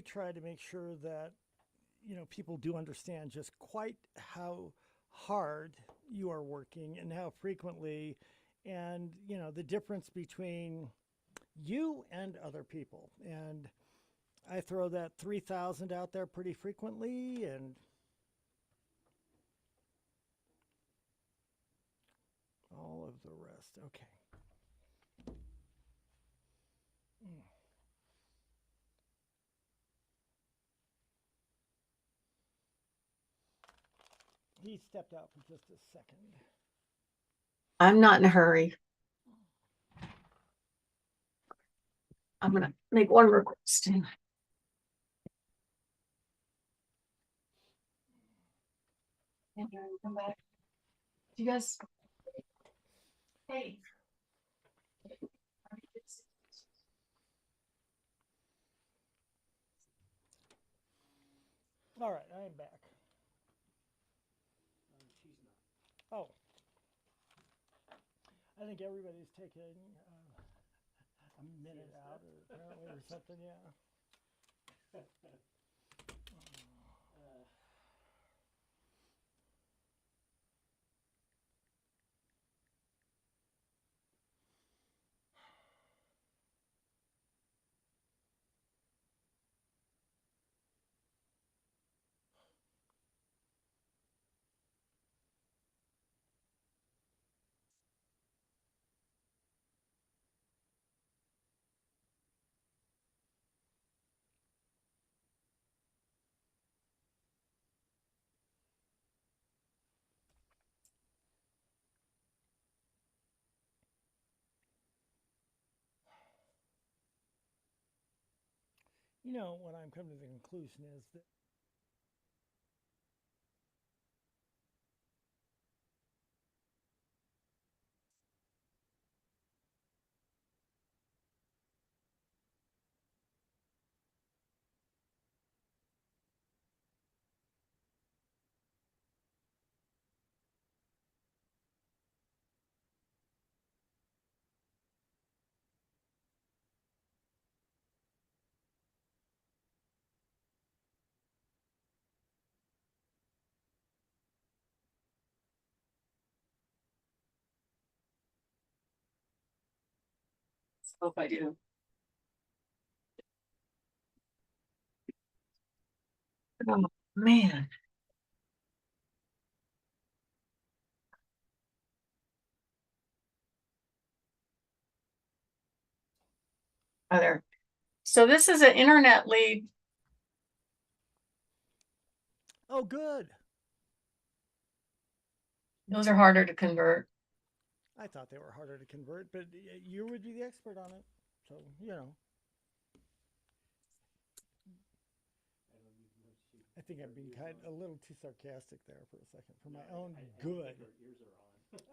try to make sure that, people do understand just quite how hard you are working and how frequently, and, the difference between you and other people. And I throw that 3,000 out there pretty frequently, and all of the rest. Okay. Mm. He stepped out for just a second. I'm not in a hurry. I'm gonna make one request. Come back. You guys. Hey. All right, I am back. Oh, I think everybody's taking a minute out or something. Yeah. What I'm coming to the conclusion is that Hope I do. Oh man. Oh, there. So this is an internet lead. oh, good. Those are harder to convert. I thought they were harder to convert, but you would be the expert on it. So, I think I'm being a little too sarcastic there for a second for my own good.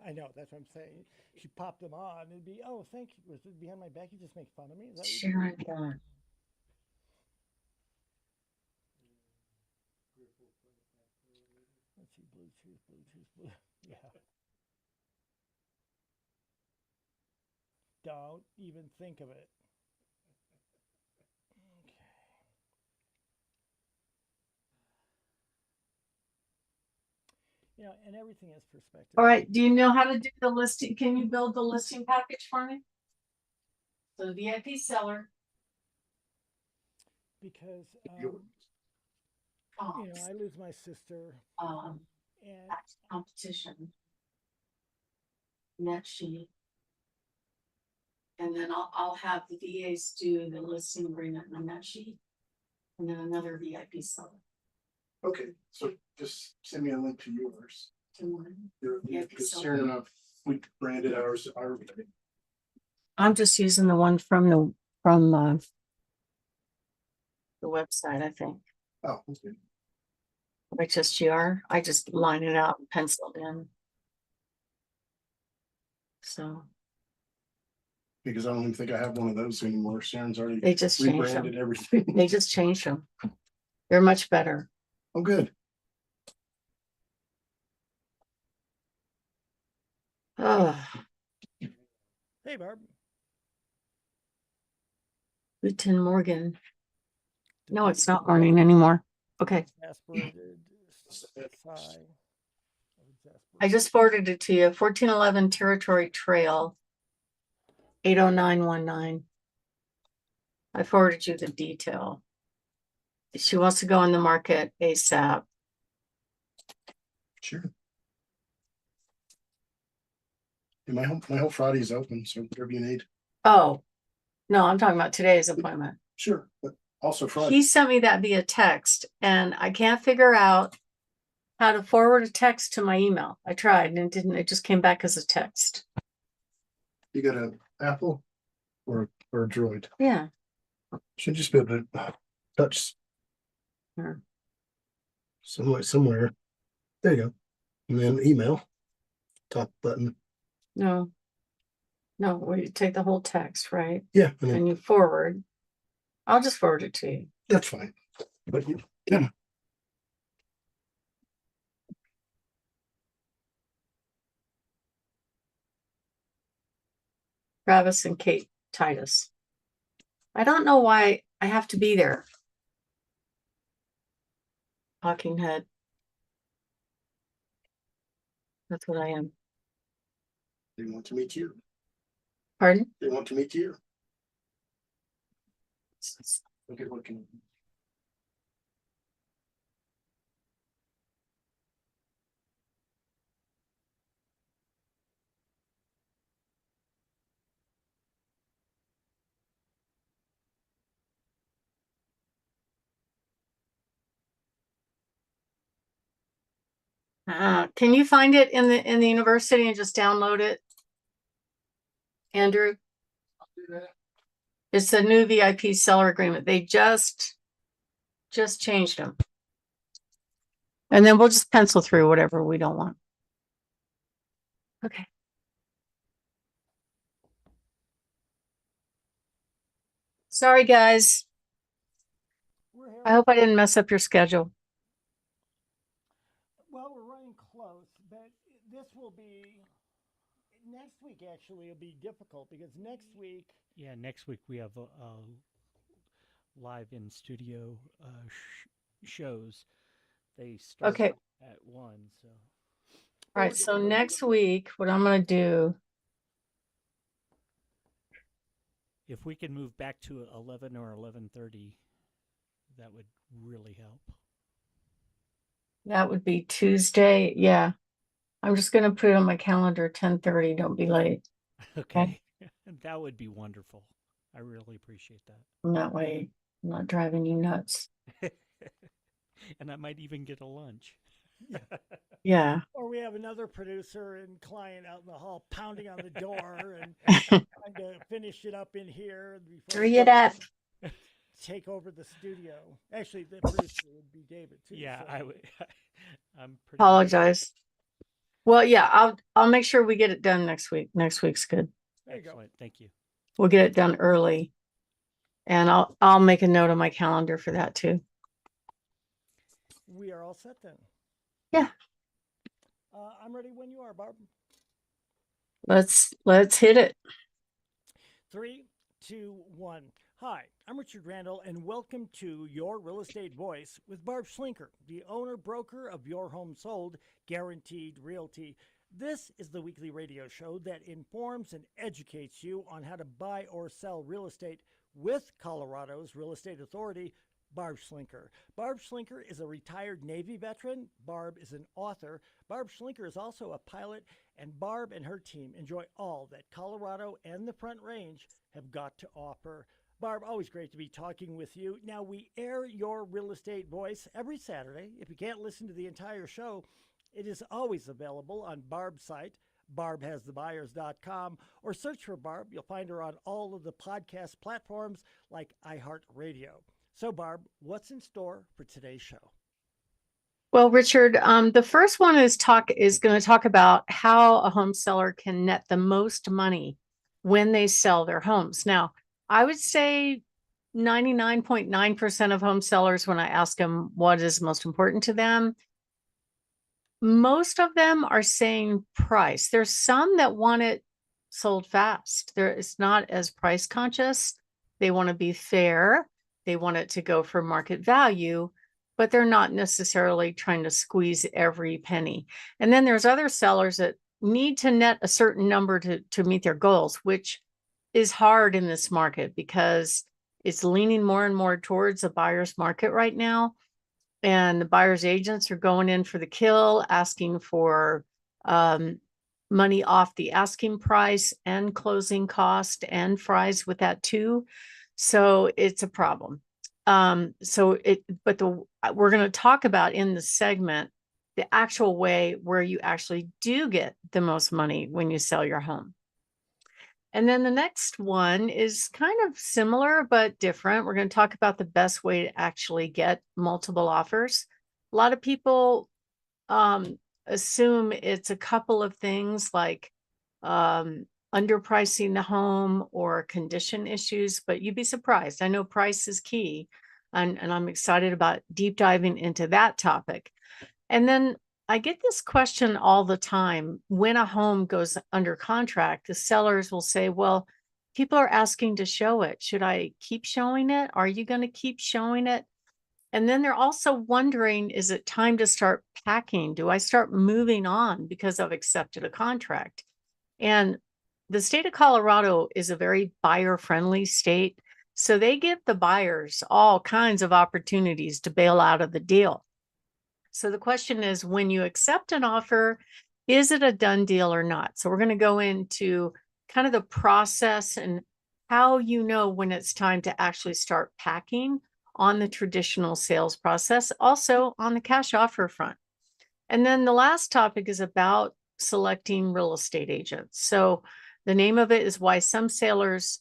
I know, that's what I'm saying. She popped them on. It'd be, oh, thank you. Was it behind my back? You just make fun of me? Is that what you do? Sharon Dawn. Let's see, Bluetooth, Bluetooth, Bluetooth. Yeah. Don't even think of it. Okay. And everything is perspective. All right. Do you know how to do the listing? Can you build the listing package for me? So the VIP seller. Because, Oh, I lose my sister, and competition. Net sheet. And then I'll have the VAs do the listing agreement on that sheet. And then another VIP seller. Okay, so just send me a link to yours. Yeah, Because soon enough, we branded ours. I'm just using the one from the website, I think. Oh, okay. HSGR. I just line it out and pencil it in. So Because I don't even think I have one of those anymore. Sharon's already they just changed rebranded them. everything. They just changed them. They're much better. Oh, good. Oh, hey, Barb. Lieutenant Morgan. No, it's not morning anymore. Okay. Exasperated sigh. I just forwarded it to you. 1411 Territory Trail. 80919. I forwarded you the detail. She wants to go on the market ASAP. Sure. Yeah, my whole Friday is open, so whatever you need. Oh, no, I'm talking about today's appointment. Sure, but also Friday. He sent me that via text and I can't figure out how to forward a text to my email. I tried and it didn't, it just came back as a text. You got an Apple or a Droid? Yeah. Should just be able to touch Sure. somewhere. There you go. And then email, top button. No, where you take the whole text, right? Yeah, and then And you forward. I'll just forward it to you. that's fine. But yeah. Travis and Kate Titus. I don't know why I have to be there. Talking head. That's what I am. They want to meet you. Pardon? They want to meet you. Okay, what can Can you find it in the university and just download it? Andrew? do that? It's a new VIP seller agreement. They just changed them. And then we'll just pencil through whatever we don't want. Okay. Sorry, guys. We're here. I hope I didn't mess up your schedule. Well, we're running close, but this will be next week. Actually, it'll be difficult because next week. Yeah, next week we have live in studio shows. They start Okay. at 1, so All right. So next week, what I'm going to do. if we can move back to 11 or 11:30, that would really help. That would be Tuesday. Yeah. I'm just going to put it on my calendar, 10:30. Don't be late. Okay. That would be wonderful. I really appreciate that. And that way I'm not driving you nuts. And I might even get a lunch. Yeah. Or we have another producer and client out in the hall pounding on the door and trying to finish it up in here before Hurry it up. take over the studio. Actually, the producer would be David too. Yeah, so. I would. I'm pretty. Apologize. Well, yeah, I'll make sure we get it done next week. Next week's good. There you go. Excellent. Thank you. We'll get it done early. And I'll make a note on my calendar for that too. We are all set then. Yeah. I'm ready when you are, Barb. Let's hit it. 3, 2, 1. Hi, I'm Richard Randall, and welcome to Your Real Estate Voice with Barb Schlinker, the owner broker of Your Home Sold Guaranteed Realty. This is the weekly radio show that informs and educates you on how to buy or sell real estate with Colorado's Real Estate Authority, Barb Schlinker. Barb Schlinker is a retired Navy veteran. Barb is an author. Barb Schlinker is also a pilot, and Barb and her team enjoy all that Colorado and the Front Range have got to offer. Barb, always great to be talking with you. Now, we air Your Real Estate Voice every Saturday. If you can't listen to the entire show, it is always available on Barb's site, barbhasthebuyers.com, or search for Barb. You'll find her on all of the podcast platforms like iHeartRadio. So, Barb, what's in store for today's show? Well, Richard, the first one is going to talk about how a home seller can net the most money when they sell their homes. Now, I would say 99.9% of home sellers, when I ask them what is most important to them, most of them are saying price. There's some that want it sold fast. It's not as price conscious. They want to be fair. They want it to go for market value, but they're not necessarily trying to squeeze every penny. And then there's other sellers that need to net a certain number to meet their goals, which is hard in this market because it's leaning more and more towards a buyer's market right now. And the buyer's agents are going in for the kill, asking for money off the asking price and closing cost and fries with that too. So it's a problem. But we're going to talk about in the segment the actual way where you actually do get the most money when you sell your home. And then the next one is kind of similar but different. We're going to talk about the best way to actually get multiple offers. A lot of people assume it's a couple of things like underpricing the home or condition issues, but you'd be surprised. I know price is key, and I'm excited about deep diving into that topic. And then I get this question all the time. When a home goes under contract, the sellers will say, well, people are asking to show it. Should I keep showing it? Are you going to keep showing it? And then they're also wondering, is it time to start packing? Do I start moving on because I've accepted a contract? And the state of Colorado is a very buyer-friendly state. So they give the buyers all kinds of opportunities to bail out of the deal. So the question is, when you accept an offer, is it a done deal or not? So we're going to go into kind of the process and how you know when it's time to actually start packing on the traditional sales process, also on the cash offer front. And then the last topic is about selecting real estate agents. So the name of it is why some sellers,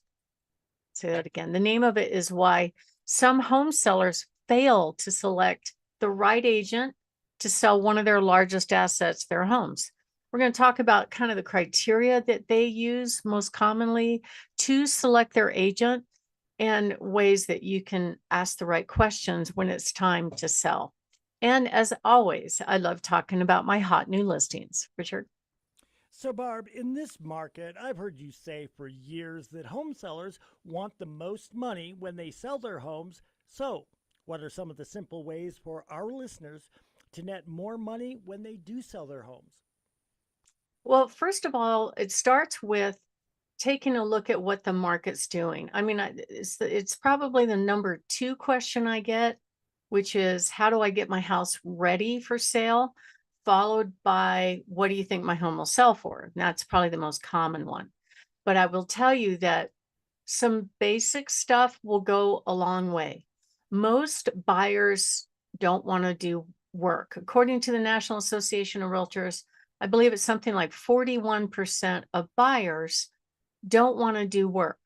say that again, the name of it is why some home sellers fail to select the right agent to sell one of their largest assets, their homes. We're going to talk about kind of the criteria that they use most commonly to select their agent and ways that you can ask the right questions when it's time to sell. And as always, I love talking about my hot new listings. Richard? So, Barb, in this market, I've heard you say for years that home sellers want the most money when they sell their homes. So, what are some of the simple ways for our listeners to net more money when they do sell their homes? Well, first of all, it starts with taking a look at what the market's doing. I mean, it's probably the number 2 question I get, which is, how do I get my house ready for sale? Followed by, what do you think my home will sell for? And that's probably the most common one. But I will tell you that some basic stuff will go a long way. Most buyers don't want to do work. According to the National Association of Realtors, I believe it's something like 41% of buyers don't want to do work.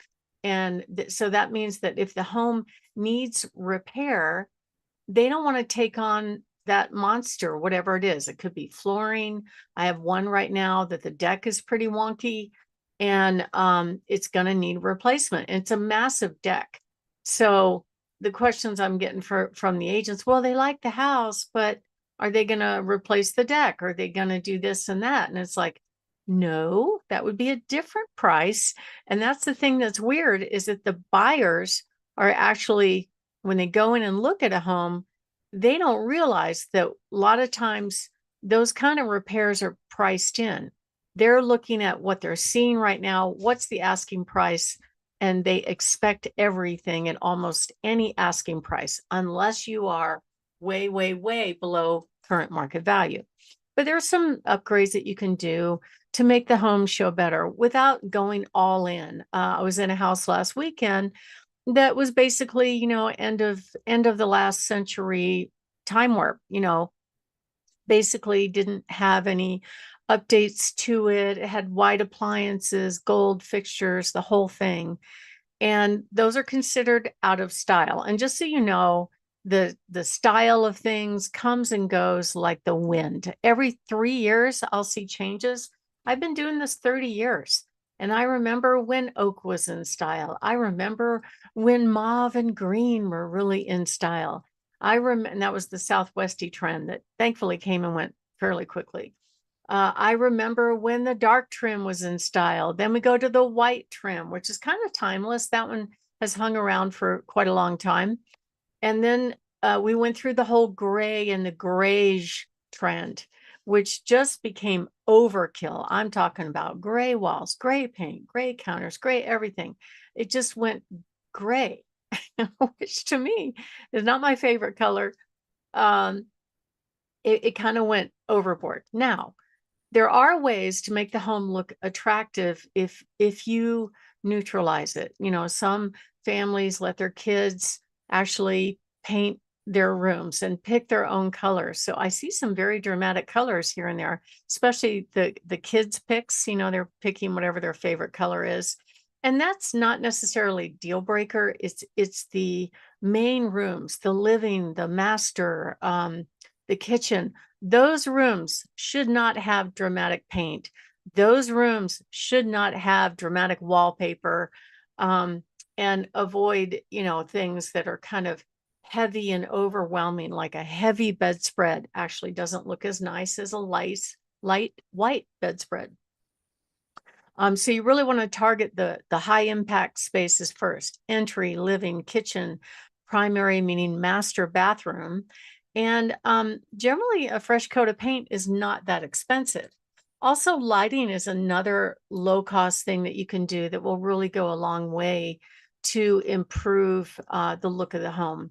And so that means that if the home needs repair, they don't want to take on that monster, whatever it is. It could be flooring. I have one right now that the deck is pretty wonky and it's going to need replacement. It's a massive deck. So the questions I'm getting from the agents, well, they like the house, but are they going to replace the deck? Are they going to do this and that? And it's like, no, that would be a different price. And that's the thing that's weird, is that the buyers are actually, when they go in and look at a home, they don't realize that a lot of times those kind of repairs are priced in. They're looking at what they're seeing right now, what's the asking price, and they expect everything at almost any asking price, unless you are way, way, way below current market value. But there are some upgrades that you can do to make the home show better without going all in. I was in a house last weekend that was basically, end of the last century time warp, basically didn't have any updates to it. It had white appliances, gold fixtures, the whole thing. And those are considered out of style. And just so you know, the style of things comes and goes like the wind. Every 3 years, I'll see changes. I've been doing this 30 years. And I remember when oak was in style. I remember when mauve and green were really in style. And that was the Southwesty trend that thankfully came and went fairly quickly. I remember when the dark trim was in style. Then we go to the white trim, which is kind of timeless. That one has hung around for quite a long time. And then we went through the whole gray and the grayish trend, which just became overkill. I'm talking about gray walls, gray paint, gray counters, gray everything. It just went gray, which to me is not my favorite color. It kind of went overboard. Now, there are ways to make the home look attractive if you neutralize it. You know, some families let their kids actually paint their rooms and pick their own colors. So I see some very dramatic colors here and there, especially the kids picks, you know, they're picking whatever their favorite color is. And that's not necessarily deal breaker. It's the main rooms, the living, the master, the kitchen. Those rooms should not have dramatic paint. Those rooms should not have dramatic wallpaper, and avoid, you know, things that are kind of heavy and overwhelming, like a heavy bedspread actually doesn't look as nice as a light white bedspread. So you really want to target the high impact spaces first: entry, living, kitchen, primary, meaning master bathroom. And generally a fresh coat of paint is not that expensive. Also, lighting is another low cost thing that you can do that will really go a long way to improve the look of the home.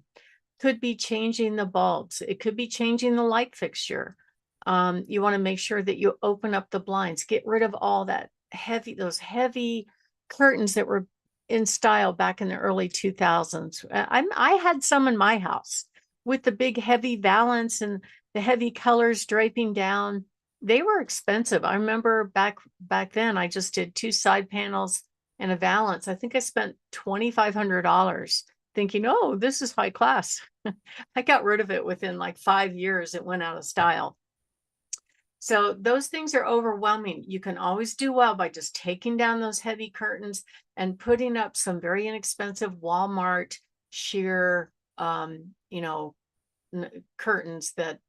Could be changing the bulbs. It could be changing the light fixture. You want to make sure that you open up the blinds, get rid of all that those heavy curtains that were in style back in the early 2000s. I had some in my house with the big heavy valance and the heavy colors draping down. They were expensive. I remember back then I just did 2 side panels and a valance. I think I spent $2,500 thinking, oh, this is high class. I got rid of it within like 5 years. It went out of style. So those things are overwhelming. You can always do well by just taking down those heavy curtains and putting up some very inexpensive Walmart sheer, you know, curtains that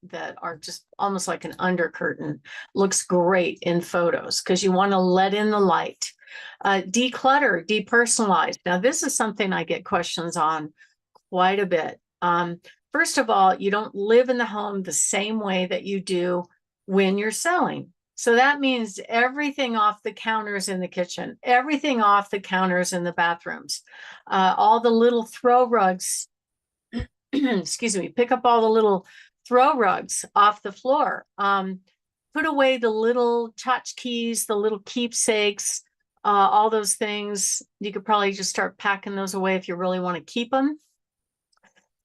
are just almost like an under curtain. Looks great in photos because you want to let in the light. Declutter, depersonalize. Now, this is something I get questions on quite a bit. First of all, you don't live in the home the same way that you do when you're selling. So that means everything off the counters in the kitchen, everything off the counters in the bathrooms, all the little throw rugs, excuse me, pick up all the little throw rugs off the floor. Put away the little tchotchkes, the little keepsakes, all those things. You could probably just start packing those away if you really want to keep them.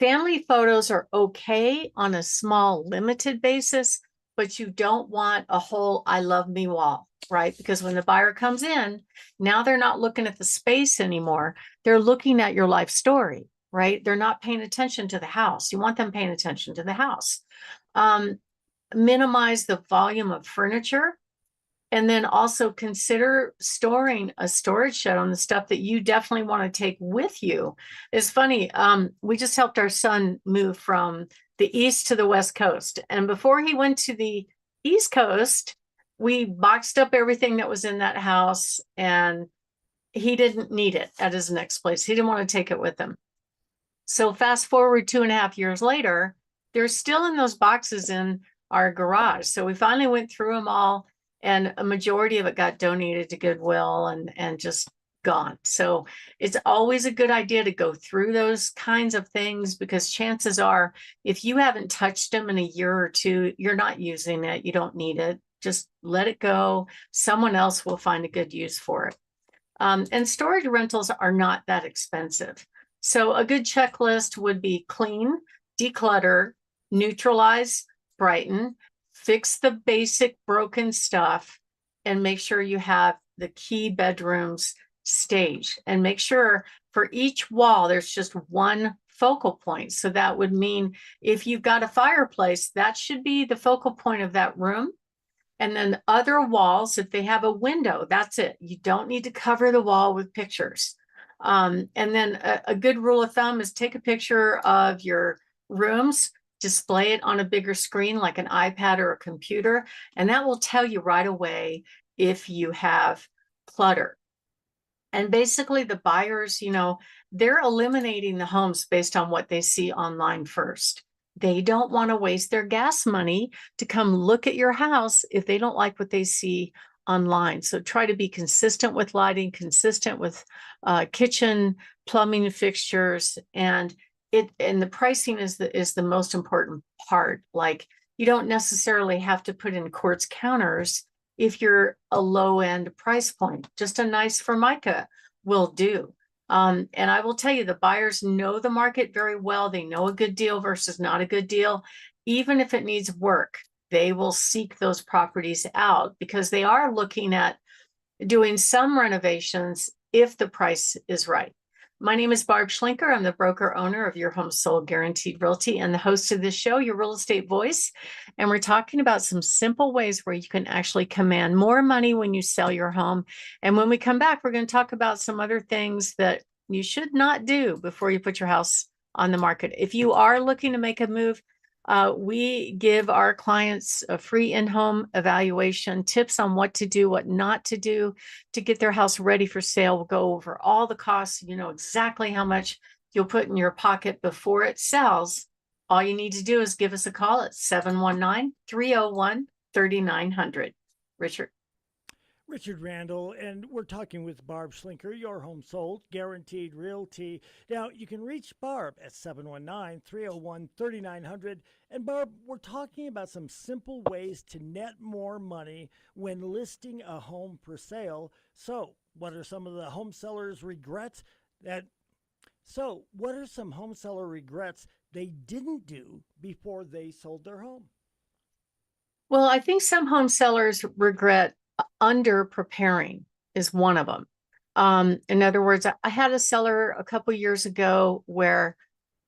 Family photos are okay on a small, limited basis, but you don't want a whole I love me wall, right? Because when the buyer comes in, now they're not looking at the space anymore. They're looking at your life story, right? They're not paying attention to the house. You want them paying attention to the house. Minimize the volume of furniture. And then also consider storing a storage shed on the stuff that you definitely want to take with you. It's funny. We just helped our son move from the East to the West Coast. And before he went to the East Coast, we boxed up everything that was in that house, and he didn't need it at his next place. He didn't want to take it with him. So fast forward 2.5 years later, they're still in those boxes in our garage. So we finally went through them all, and a majority of it got donated to Goodwill and just gone. So it's always a good idea to go through those kinds of things, because chances are, if you haven't touched them in a year or two, you're not using it. You don't need it. Just let it go. Someone else will find a good use for it. And storage rentals are not that expensive. So a good checklist would be clean, declutter, neutralize, brighten, fix the basic broken stuff, and make sure you have the key bedrooms staged. And make sure for each wall, there's just one focal point. So that would mean if you've got a fireplace, that should be the focal point of that room. And then other walls, if they have a window, that's it. You don't need to cover the wall with pictures. And then a good rule of thumb is take a picture of your rooms, display it on a bigger screen like an iPad or a computer, and that will tell you right away if you have clutter. And basically the buyers, they're eliminating the homes based on what they see online first. They don't want to waste their gas money to come look at your house if they don't like what they see online. So try to be consistent with lighting, consistent with kitchen, plumbing fixtures, and the pricing is the most important part. Like, you don't necessarily have to put in quartz counters if you're a low end price point. Just a nice Formica will do. And I will tell you, the buyers know the market very well. They know a good deal versus not a good deal. Even if it needs work, they will seek those properties out because they are looking at doing some renovations if the price is right. My name is Barb Schlinker. I'm the broker owner of Your Home Sold Guaranteed Realty and the host of this show, Your Real Estate Voice. And we're talking about some simple ways where you can actually command more money when you sell your home. And when we come back, we're going to talk about some other things that you should not do before you put your house on the market. If you are looking to make a move, we give our clients a free in-home evaluation, tips on what to do, what not to do to get their house ready for sale. We'll go over all the costs. You know exactly how much you'll put in your pocket before it sells. All you need to do is give us a call at 719-301-3900. Richard. Richard Randall, and we're talking with Barb Schlinker, Your Home Sold, Guaranteed Realty. Now, you can reach Barb at 719-301-3900. And Barb, we're talking about some simple ways to net more money when listing a home for sale. So, what are some of the home sellers' regrets what are some home seller regrets they didn't do before they sold their home? Well, I think some home sellers regret under preparing is one of them. In other words, I had a seller a couple years ago where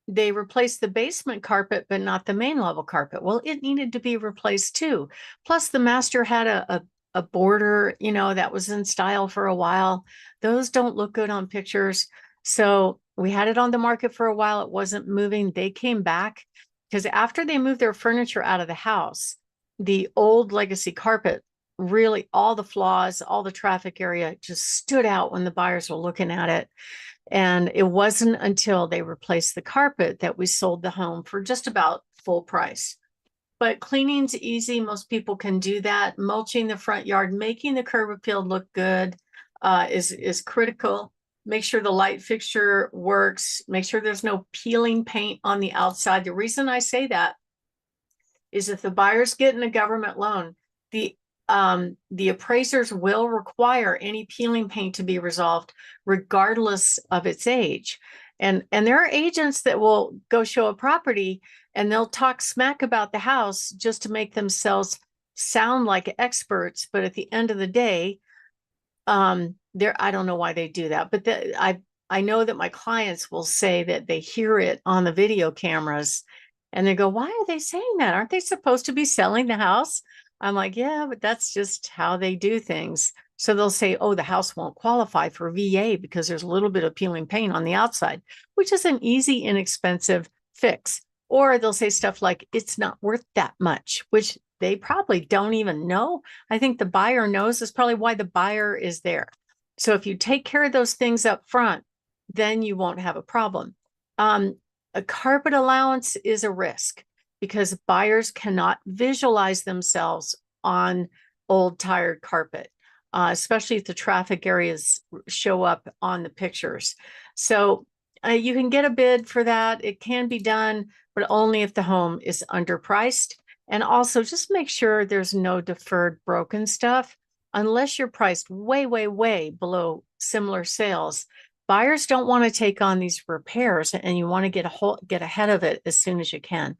they replaced the basement carpet, but not the main level carpet. Well, it needed to be replaced too. Plus, the master had a border, that was in style for a while. Those don't look good on pictures. So we had it on the market for a while. It wasn't moving. They came back because after they moved their furniture out of the house, the old legacy carpet, really all the flaws, all the traffic area just stood out when the buyers were looking at it. And it wasn't until they replaced the carpet that we sold the home for just about full price. But cleaning's easy. Most people can do that. Mulching the front yard, making the curb appeal look good is critical. Make sure the light fixture works. Make sure there's no peeling paint on the outside. The reason I say that is if the buyer's getting a government loan, the appraisers will require any peeling paint to be resolved regardless of its age. And there are agents that will go show a property and they'll talk smack about the house just to make themselves sound like experts. But at the end of the day, I don't know why they do that, but I know that my clients will say that they hear it on the video cameras and they go, why are they saying that? Aren't they supposed to be selling the house? I'm like, yeah, but that's just how they do things. So they'll say, oh, the house won't qualify for VA because there's a little bit of peeling paint on the outside, which is an easy, inexpensive fix. Or they'll say stuff like, it's not worth that much, which they probably don't even know. I think the buyer knows. That's probably why the buyer is there. So if you take care of those things up front, then you won't have a problem. A carpet allowance is a risk because buyers cannot visualize themselves on old tired carpet, especially if the traffic areas show up on the pictures. So you can get a bid for that. It can be done, but only if the home is underpriced. And also just make sure there's no deferred broken stuff. Unless you're priced way, way, way below similar sales, buyers don't want to take on these repairs, and you want to get ahead of it as soon as you can.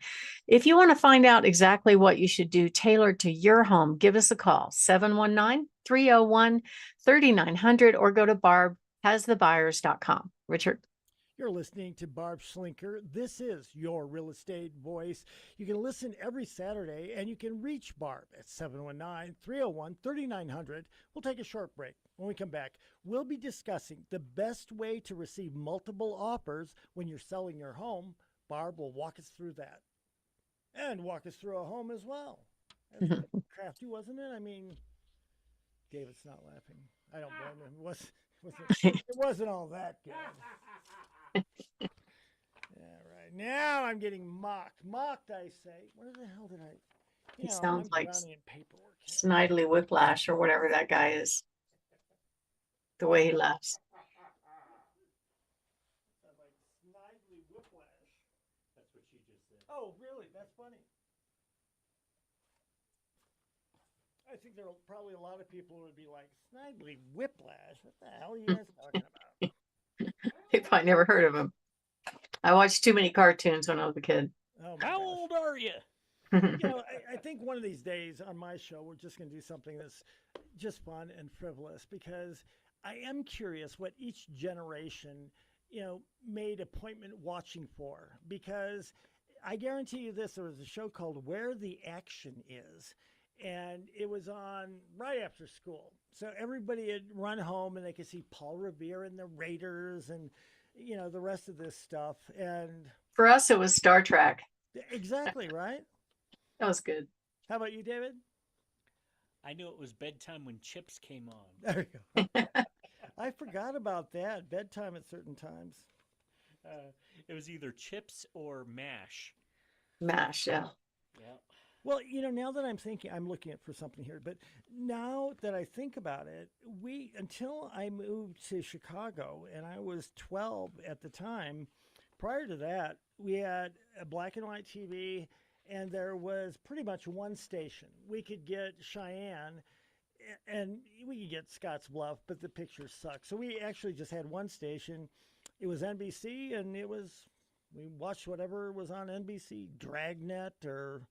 If you want to find out exactly what you should do tailored to your home, give us a call, 719-301-3900, or go to barbhasthebuyers.com. Richard. You're listening to Barb Schlinker. This is Your Real Estate Voice. You can listen every Saturday, and you can reach Barb at 719-301-3900. We'll take a short break. When we come back, we'll be discussing the best way to receive multiple offers when you're selling your home. Barb will walk us through that and walk us through a home as well. That's crafty, wasn't it? I mean, David's not laughing. I don't blame him. It It wasn't all that good. Yeah, right. Now I'm getting mocked. Mocked, I say. Where the hell did I? He You know, sounds I'm like drowning in paperwork here. Snidely Whiplash or whatever that guy is. The way he laughs. Sounds like Snidely Whiplash. That's what she just said. Oh, really? That's funny. I think there are probably a lot of people who would be like, Snidely Whiplash? What the hell are you guys talking about? They probably never heard of him. I watched too many cartoons when I was a kid. Oh, my How gosh. old are you? You know, I think one of these days on my show, we're just going to do something that's just fun and frivolous because I am curious what each generation, you know, made appointment watching for. Because I guarantee you this, there was a show called Where the Action Is, and it was on right after school. So everybody had run home and they could see Paul Revere and the Raiders and, you know, the rest of this stuff. And For us, it was Star Trek. exactly, right? That was good. How about you, David? I knew it was bedtime when Chips came on. There you go. I forgot about that. Bedtime at certain times. It was either Chips or MASH. MASH, yeah. Yeah. Well, you know, now that I'm thinking, I'm looking at for something here, but now that I think about it, until I moved to Chicago and I was 12 at the time, prior to that, we had a black and white TV and there was pretty much one station. We could get Cheyenne and we could get Scotts Bluff, but the pictures suck. So we actually just had one station. It was NBC, and we watched whatever was on NBC, Dragnet or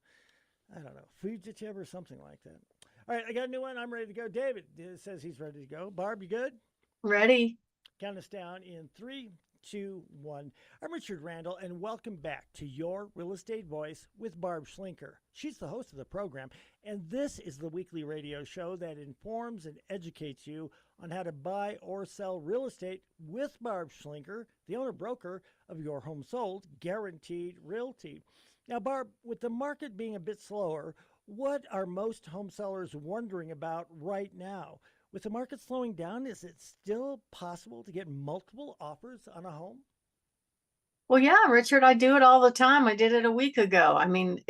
I don't know, Fugitive or something like that. All right, I got a new one. I'm ready to go. David says he's ready to go. Barb, you good? Ready? Count us down in 3, 2, 1. I'm Richard Randall, and welcome back to Your Real Estate Voice with Barb Schlinker. She's the host of the program, and this is the weekly radio show that informs and educates you on how to buy or sell real estate with Barb Schlinker, the owner-broker of Your Home Sold Guaranteed Realty. Now, Barb, with the market being a bit slower, what are most home sellers wondering about right now? With the market slowing down, is it still possible to get multiple offers on a home? Well, yeah, Richard, I do it all the time. I did it a week ago. I mean,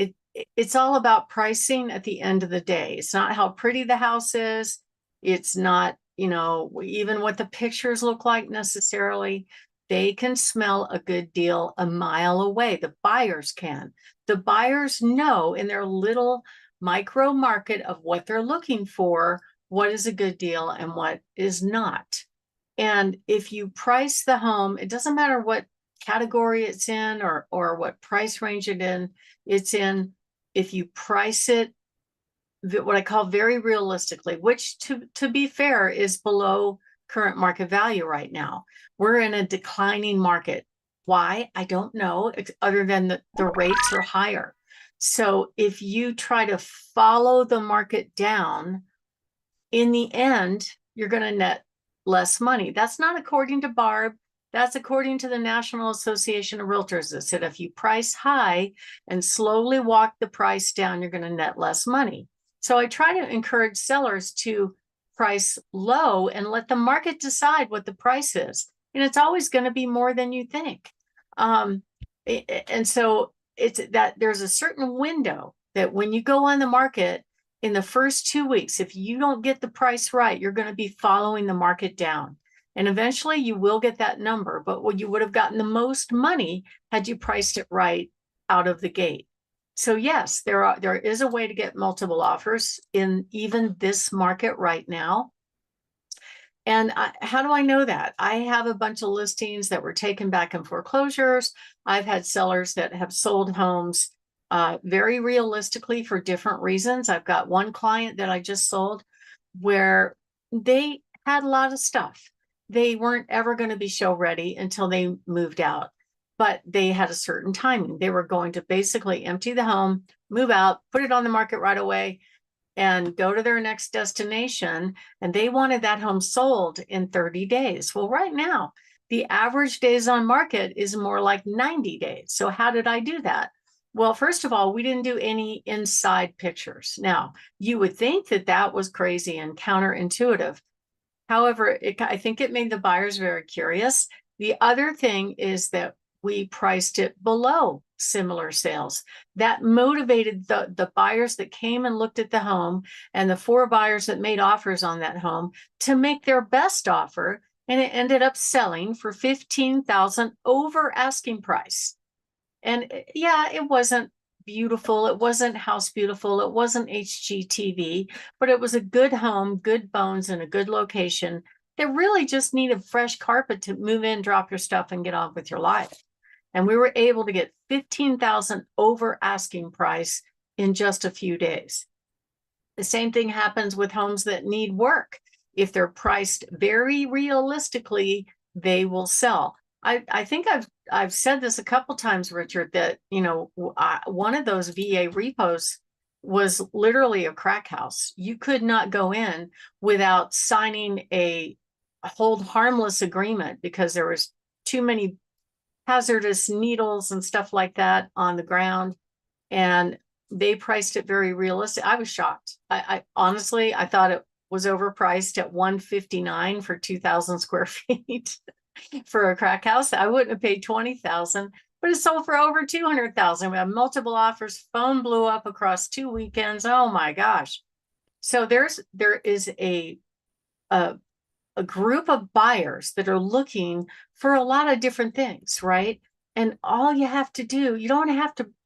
it's all about pricing at the end of the day. It's not how pretty the house is. It's not, you know, even what the pictures look like necessarily. They can smell a good deal a mile away. The buyers can. The buyers know in their little micro market of what they're looking for, what is a good deal and what is not. And if you price the home, it doesn't matter what category it's in or what price range it's in. If you price it what I call very realistically, which to be fair is below current market value right now. We're in a declining market. Why? I don't know, other than the rates are higher. So if you try to follow the market down, in the end, you're going to net less money. That's not according to Barb. That's according to the National Association of Realtors that said if you price high and slowly walk the price down, you're going to net less money. So I try to encourage sellers to price low and let the market decide what the price is. And it's always going to be more than you think. And so it's that there's a certain window that when you go on the market in the first 2 weeks, if you don't get the price right, you're going to be following the market down. And eventually you will get that number, but you would have gotten the most money had you priced it right out of the gate. So yes, there is a way to get multiple offers in even this market right now. And how do I know that? I have a bunch of listings that were taken back in foreclosures. I've had sellers that have sold homes very realistically for different reasons. I've got one client that I just sold where they had a lot of stuff. They weren't ever going to be show ready until they moved out, but they had a certain timing. They were going to basically empty the home, move out, put it on the market right away, and go to their next destination. And they wanted that home sold in 30 days. Well, right now, the average days on market is more like 90 days. So how did I do that? Well, first of all, we didn't do any inside pictures. Now, you would think that that was crazy and counterintuitive. However, I think it made the buyers very curious. The other thing is that we priced it below similar sales. That motivated the buyers that came and looked at the home and the 4 buyers that made offers on that home to make their best offer. And it ended up selling for $15,000 over asking price. And yeah, it wasn't beautiful. It wasn't house beautiful. It wasn't HGTV, but it was a good home, good bones, and a good location that really just needed fresh carpet to move in, drop your stuff, and get on with your life. And we were able to get 15,000 over asking price in just a few days. The same thing happens with homes that need work. If they're priced very realistically, they will sell. I think I've said this a couple times, Richard, that, you know, one of those VA repos was literally a crack house. You could not go in without signing a hold harmless agreement because there was too many hazardous needles and stuff like that on the ground. And they priced it very realistic. I was shocked. I honestly, I thought it was overpriced at $159 for 2,000 square feet for a crack house. I wouldn't have paid $20,000, but it sold for over $200,000. We had multiple offers. Phone blew up across 2 weekends. Oh my gosh! So there is a group of buyers that are looking for a lot of different things, right? And all you have to do, you don't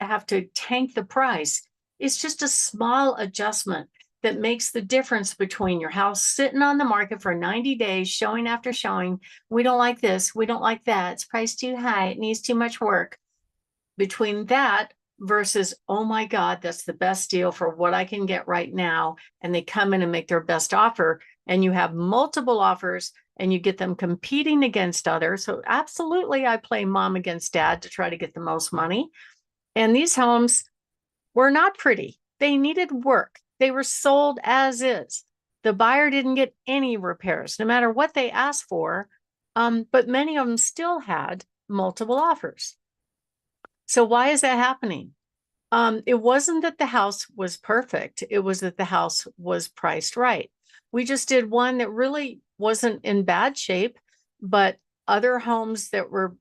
have to tank the price. It's just a small adjustment that makes the difference between your house sitting on the market for 90 days, showing after showing. We don't like this. We don't like that. It's priced too high. It needs too much work. Between that versus, oh my God, that's the best deal for what I can get right now. And they come in and make their best offer. And you have multiple offers and you get them competing against others. So absolutely, I play mom against dad to try to get the most money. And these homes were not pretty. They needed work. They were sold as is. The buyer didn't get any repairs, no matter what they asked for. But many of them still had multiple offers. So why is that happening? It wasn't that the house was perfect. It was that the house was priced right. We just did one that really wasn't in bad shape, but other homes that were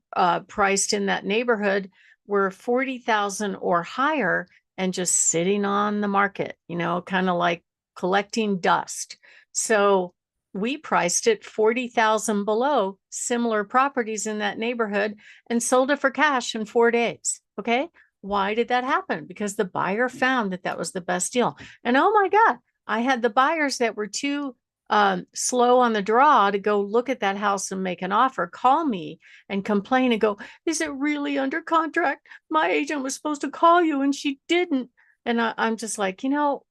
priced in that neighborhood were 40,000 or higher and just sitting on the market, you know, kind of like collecting dust. So we priced it 40,000 below similar properties in that neighborhood and sold it for cash in 4 days. Okay. Why did that happen? Because the buyer found that that was the best deal. And oh my God, I had the buyers that were too slow on the draw to go look at that house and make an offer, call me and complain and go, is it really under contract? My agent was supposed to call you and she didn't. And I'm just like, you know,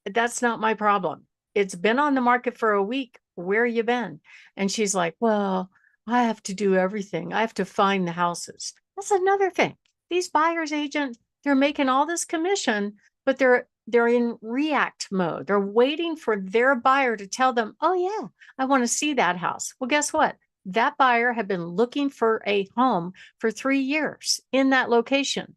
that's not my problem. It's been on the market for a week. Where you been? And she's like, well, I have to do everything. I have to find the houses. That's another thing. These buyers agents, they're making all this commission, but they're in react mode. They're waiting for their buyer to tell them, oh yeah, I want to see that house. Well, guess what? That buyer had been looking for a home for 3 years in that location.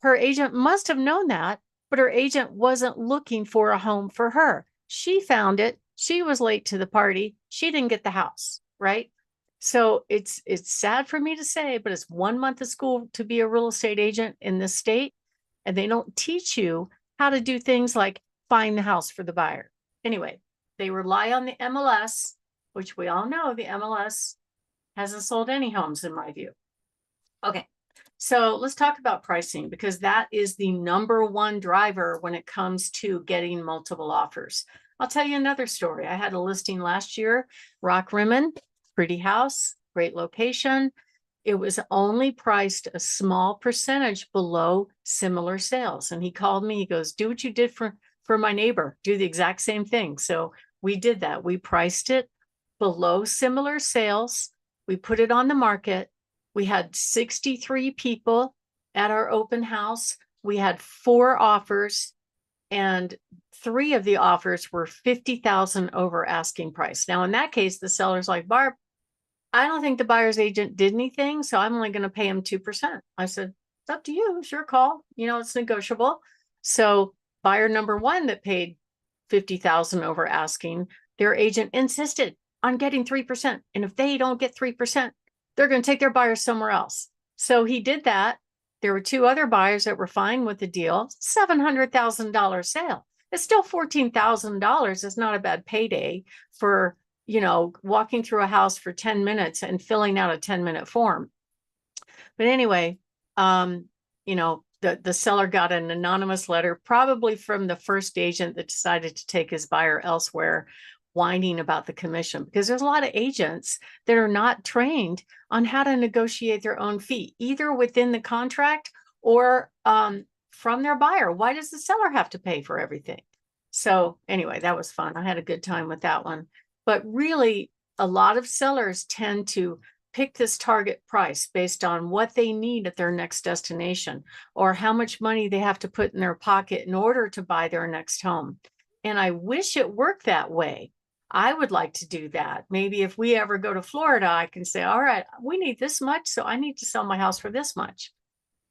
Her agent must have known that, but her agent wasn't looking for a home for her. She found it. She was late to the party. She didn't get the house, right? So it's sad for me to say, but it's 1 month of school to be a real estate agent in this state. And they don't teach you how to do things like find the house for the buyer. Anyway, they rely on the MLS, which we all know the MLS hasn't sold any homes in my view. Okay, so let's talk about pricing because that is the #1 driver when it comes to getting multiple offers. I'll tell you another story. I had a listing last year, Rock Rimmon, pretty house, great location. It was only priced a small percentage below similar sales. And he called me, he goes, do what you did for my neighbor, do the exact same thing. So we did that. We priced it below similar sales. We put it on the market. We had 63 people at our open house. We had 4 offers and 3 of the offers were 50,000 over asking price. Now, in that case, the seller's like, Barb, I don't think the buyer's agent did anything, so I'm only going to pay him 2%. I said, it's up to you. It's your call. You know, it's negotiable. So buyer #1 that paid 50,000 over asking, their agent insisted on getting 3%. And if they don't get 3%, they're going to take their buyers somewhere else. So he did that. There were 2 other buyers that were fine with the deal. $700,000 sale. It's still $14,000. It's not a bad payday for, walking through a house for 10 minutes and filling out a 10-minute form. But anyway, the seller got an anonymous letter, probably from the first agent that decided to take his buyer elsewhere, whining about the commission, because there's a lot of agents that are not trained on how to negotiate their own fee, either within the contract or from their buyer. Why does the seller have to pay for everything? So anyway, that was fun. I had a good time with that one. But really, a lot of sellers tend to pick this target price based on what they need at their next destination, or how much money they have to put in their pocket in order to buy their next home. And I wish it worked that way. I would like to do that. Maybe if we ever go to Florida, I can say, all right, we need this much, so I need to sell my house for this much.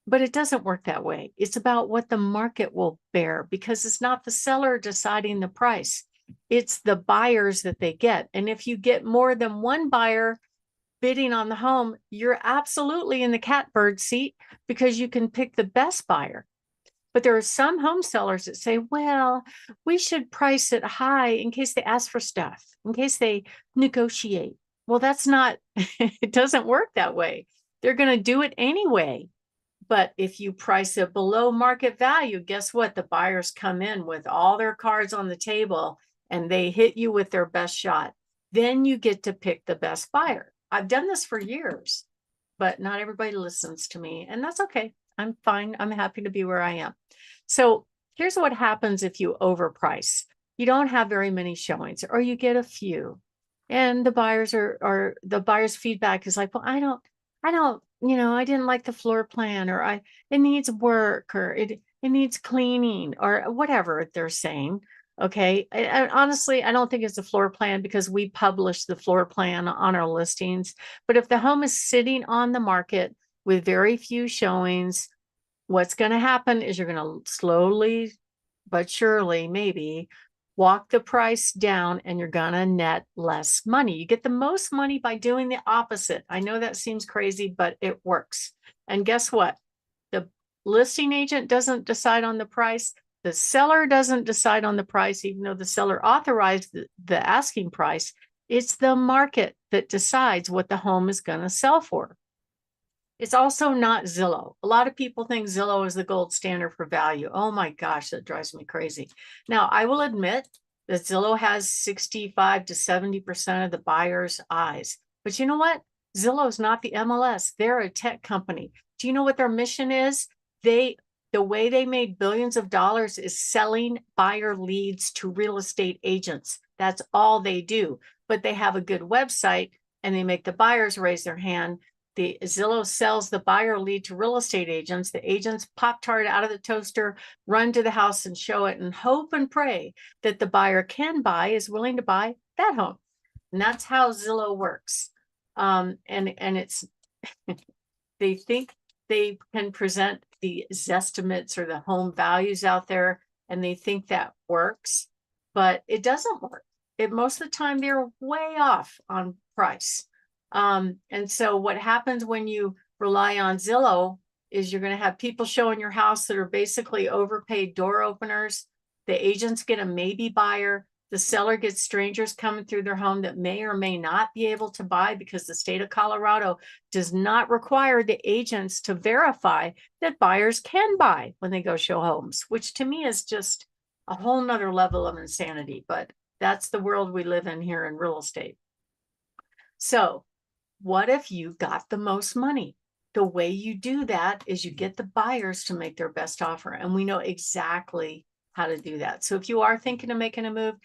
But it doesn't work that way. It's about what the market will bear, because it's not the seller deciding the price. It's the buyers that they get. And if you get more than one buyer bidding on the home, you're absolutely in the catbird seat, because you can pick the best buyer. But there are some home sellers that say, well, we should price it high in case they ask for stuff, in case they negotiate. Well, that's not, it doesn't work that way. They're going to do it anyway. But if you price it below market value, guess what? The buyers come in with all their cards on the table and they hit you with their best shot. Then you get to pick the best buyer. I've done this for years, but not everybody listens to me, and that's okay. I'm fine. I'm happy to be where I am. So here's what happens if you overprice. You don't have very many showings, or you get a few, and the buyers the buyer's feedback is like, well, I don't, I didn't like the floor plan, or it needs work, or it needs cleaning, or whatever they're saying. Okay. I honestly, I don't think it's a floor plan, because we publish the floor plan on our listings. But if the home is sitting on the market with very few showings, what's going to happen is you're going to slowly but surely, maybe, walk the price down, and you're going to net less money. You get the most money by doing the opposite. I know that seems crazy, but it works. And guess what? The listing agent doesn't decide on the price. The seller doesn't decide on the price, even though the seller authorized the asking price. It's the market that decides what the home is going to sell for. It's also not Zillow. A lot of people think Zillow is the gold standard for value. Oh my gosh, that drives me crazy. Now, I will admit that Zillow has 65 to 70% of the buyer's eyes. But you know what? Zillow is not the MLS. They're a tech company. Do you know what their mission is? The way they made billions of dollars is selling buyer leads to real estate agents. That's all they do. But they have a good website, and they make the buyers raise their hand. The Zillow sells the buyer lead to real estate agents. The agents Pop-Tart out of the toaster, run to the house and show it, and hope and pray that the buyer is willing to buy that home. And that's how Zillow works. And it's, they think they can present the estimates or the home values out there, and they think that works, but it doesn't work. Most of the time they're way off on price. And so what happens when you rely on Zillow is you're going to have people showing your house that are basically overpaid door openers. The agents get a maybe buyer. The seller gets strangers coming through their home that may or may not be able to buy, because the state of Colorado does not require the agents to verify that buyers can buy when they go show homes, which to me is just a whole nother level of insanity. But that's the world we live in here in real estate. So what if you got the most money? The way you do that is you get the buyers to make their best offer. And we know exactly how to do that. So if you are thinking of making a move,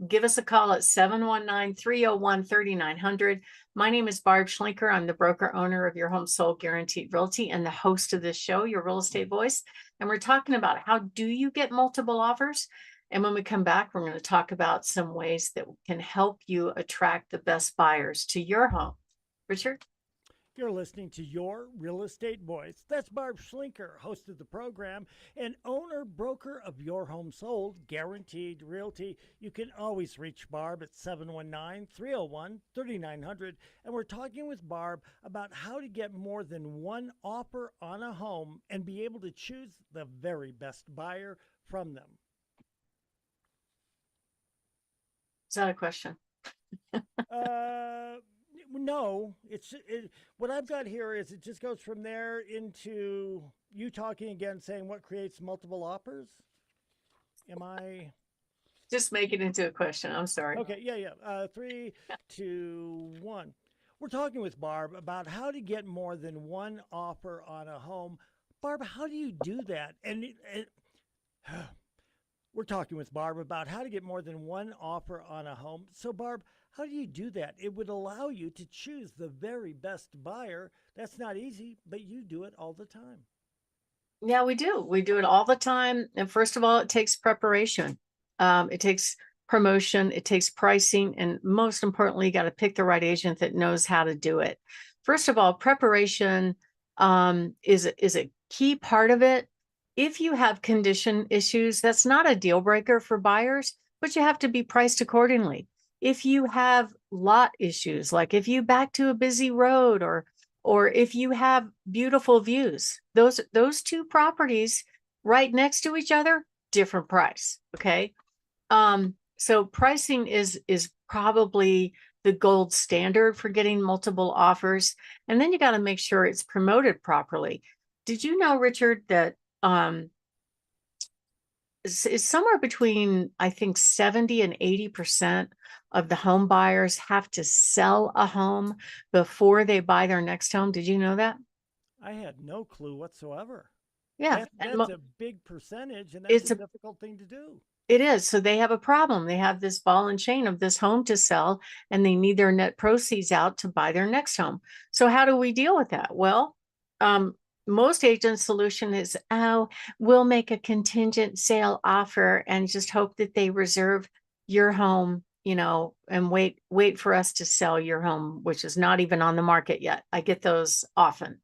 give us a call at 719-301-3900. My name is Barb Schlinker. I'm the broker owner of Your Home Sold Guaranteed Realty and the host of this show, Your Real Estate Voice. And we're talking about how do you get multiple offers? And when we come back, we're going to talk about some ways that can help you attract the best buyers to your home. Richard? You're listening to Your Real Estate Voice. That's Barb Schlinker, host of the program and owner broker of Your Home Sold, Guaranteed Realty. You can always reach Barb at 719-301-3900. And we're talking with Barb about how to get more than one offer on a home and be able to choose the very best buyer from them. Is that a question? No, what I've got here is it just goes from there into you talking again, saying what creates multiple offers. Am I Just make it into a question. I'm sorry. okay? Yeah. 3, 2, 1. We're talking with Barb about how to get more than one offer on a home. Barb, how do you do that? We're talking with Barb about how to get more than one offer on a home. So, Barb, how do you do that? It would allow you to choose the very best buyer. That's not easy, but you do it all the time. Yeah, we do. We do it all the time. And first of all, it takes preparation. It takes promotion, it takes pricing, and most importantly, you got to pick the right agent that knows how to do it. First of all, preparation is a key part of it. If you have condition issues, that's not a deal breaker for buyers, but you have to be priced accordingly. If you have lot issues, like if you back to a busy road or if you have beautiful views, those two properties right next to each other, different price. Okay. So pricing is probably the gold standard for getting multiple offers. And then you got to make sure it's promoted properly. Did you know, Richard, that is somewhere between, I think, 70 and 80% of the home buyers have to sell a home before they buy their next home? Did you know that? I had no clue whatsoever. Yeah. That's a big percentage, and It's that's a difficult thing to do. It is. So they have a problem. They have this ball and chain of this home to sell, and they need their net proceeds out to buy their next home. So how do we deal with that? Well, most agents' solution is, oh, we'll make a contingent sale offer and just hope that they reserve your home, and wait for us to sell your home, which is not even on the market yet. I get those often.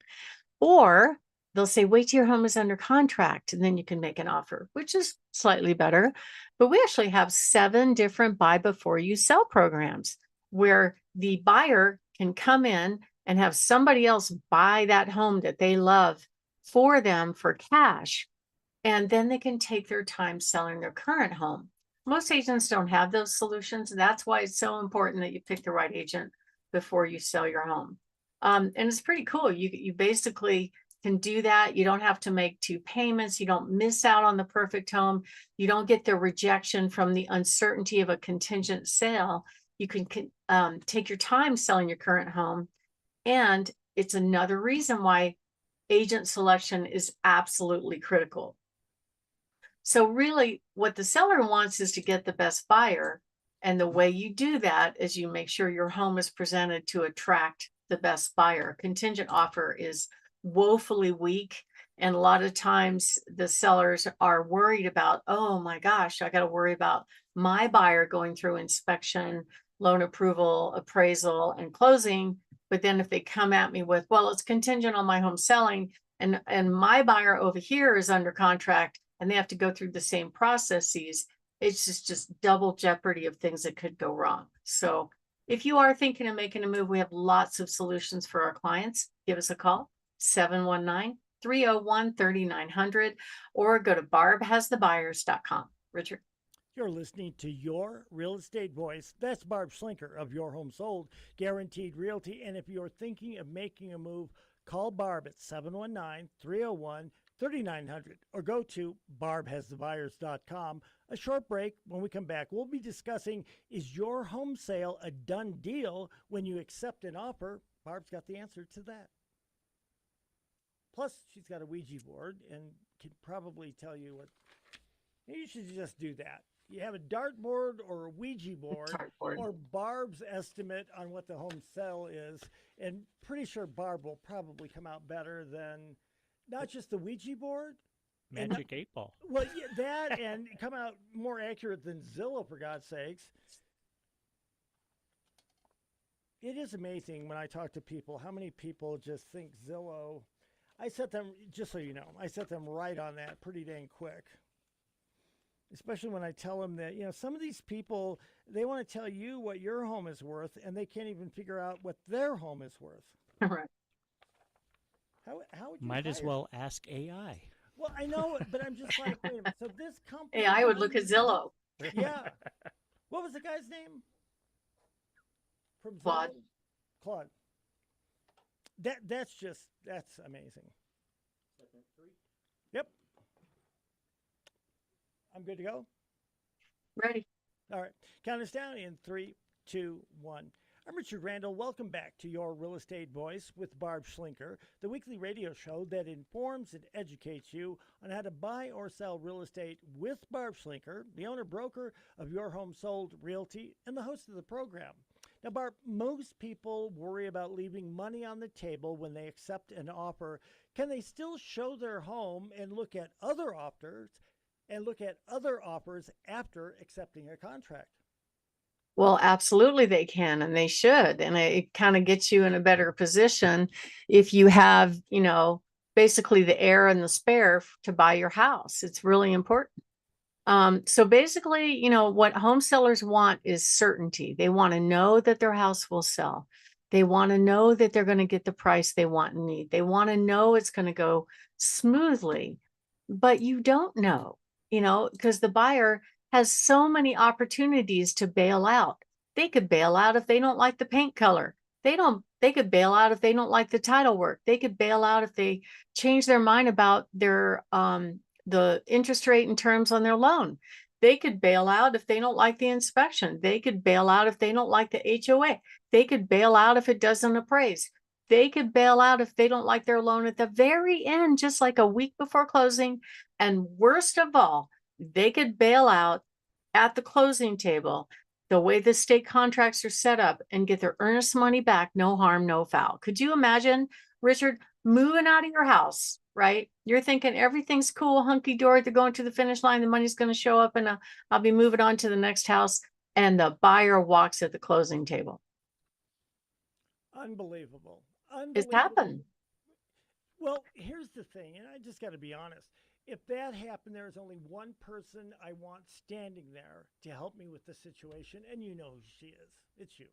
Or they'll say, wait till your home is under contract and then you can make an offer, which is slightly better. But we actually have 7 different buy before you sell programs where the buyer can come in and have somebody else buy that home that they love for them for cash. And then they can take their time selling their current home. Most agents don't have those solutions. That's why it's so important that you pick the right agent before you sell your home. And it's pretty cool. You basically can do that. You don't have to make 2 payments. You don't miss out on the perfect home. You don't get the rejection from the uncertainty of a contingent sale. You can take your time selling your current home. And it's another reason why agent selection is absolutely critical. So really what the seller wants is to get the best buyer. And the way you do that is you make sure your home is presented to attract the best buyer. Contingent offer is woefully weak. And a lot of times the sellers are worried about, oh my gosh, I got to worry about my buyer going through inspection, loan approval, appraisal, and closing. But then if they come at me with, well, it's contingent on my home selling, and my buyer over here is under contract and they have to go through the same processes, it's just double jeopardy of things that could go wrong. So if you are thinking of making a move, we have lots of solutions for our clients. Give us a call, 719-301-3900, or go to barbhasthebuyers.com. Richard. You're listening to Your Real Estate Voice. That's Barb Schlinker of Your Home Sold, Guaranteed Realty. And if you're thinking of making a move, call Barb at 719-301-3900 or go to barbhasthebuyers.com. A short break. When we come back, we'll be discussing, is your home sale a done deal when you accept an offer? Barb's got the answer to that. Plus, she's got a Ouija board and can probably tell you what. You should just do that. You have a dartboard or a Ouija board or Barb's estimate on what the home sale is. And pretty sure Barb will probably come out better than not just the Ouija board. Magic 8-ball. Well, yeah, that and come out more accurate than Zillow, for God's sakes. it is amazing when I talk to people how many people just think Zillow. I set them, just so you know, I set them right on that pretty dang quick. Especially when I tell them that, some of these people, they want to tell you what your home is worth and they can't even figure out what their home is worth. Right. How would you Might as hire- well ask AI. Well, I know it, but I'm just like, wait a minute. So this company. Hey, I would look at Zillow. Yeah. What was the guy's name? From Zillow? Claude. Claude. That's amazing. Yep. I'm good to go. Ready. All right. Count us down in 3, 2, 1. I'm Richard Randall. Welcome back to Your Real Estate Voice with Barb Schlinker, the weekly radio show that informs and educates you on how to buy or sell real estate with Barb Schlinker, the owner broker of Your Home Sold Realty and the host of the program. Now, Barb, most people worry about leaving money on the table when they accept an offer. Can they still show their home and look at other offers after accepting a contract? Well, absolutely they can, and they should. And it kind of gets you in a better position if you have, basically the heir and the spare to buy your house. It's really important. So basically, what home sellers want is certainty. They want to know that their house will sell. They want to know that they're going to get the price they want and need. They want to know it's going to go smoothly, but you don't know, because the buyer has so many opportunities to bail out. They could bail out if they don't like the paint color. They could bail out if they don't like the title work. They could bail out if they change their mind about their, the interest rate and terms on their loan. They could bail out if they don't like the inspection. They could bail out if they don't like the HOA. They could bail out if it doesn't appraise. They could bail out if they don't like their loan at the very end, just like a week before closing. And worst of all, they could bail out at the closing table, the way the state contracts are set up, and get their earnest money back, no harm, no foul. Could you imagine, Richard, moving out of your house, right? You're thinking everything's cool, hunky-dory, they're going to the finish line, the money's going to show up, and I'll be moving on to the next house, and the buyer walks at the closing table. Unbelievable. It's happened. Well, here's the thing, and I just got to be honest. If that happened, there is only one person I want standing there to help me with the situation, and you know who she is. It's you.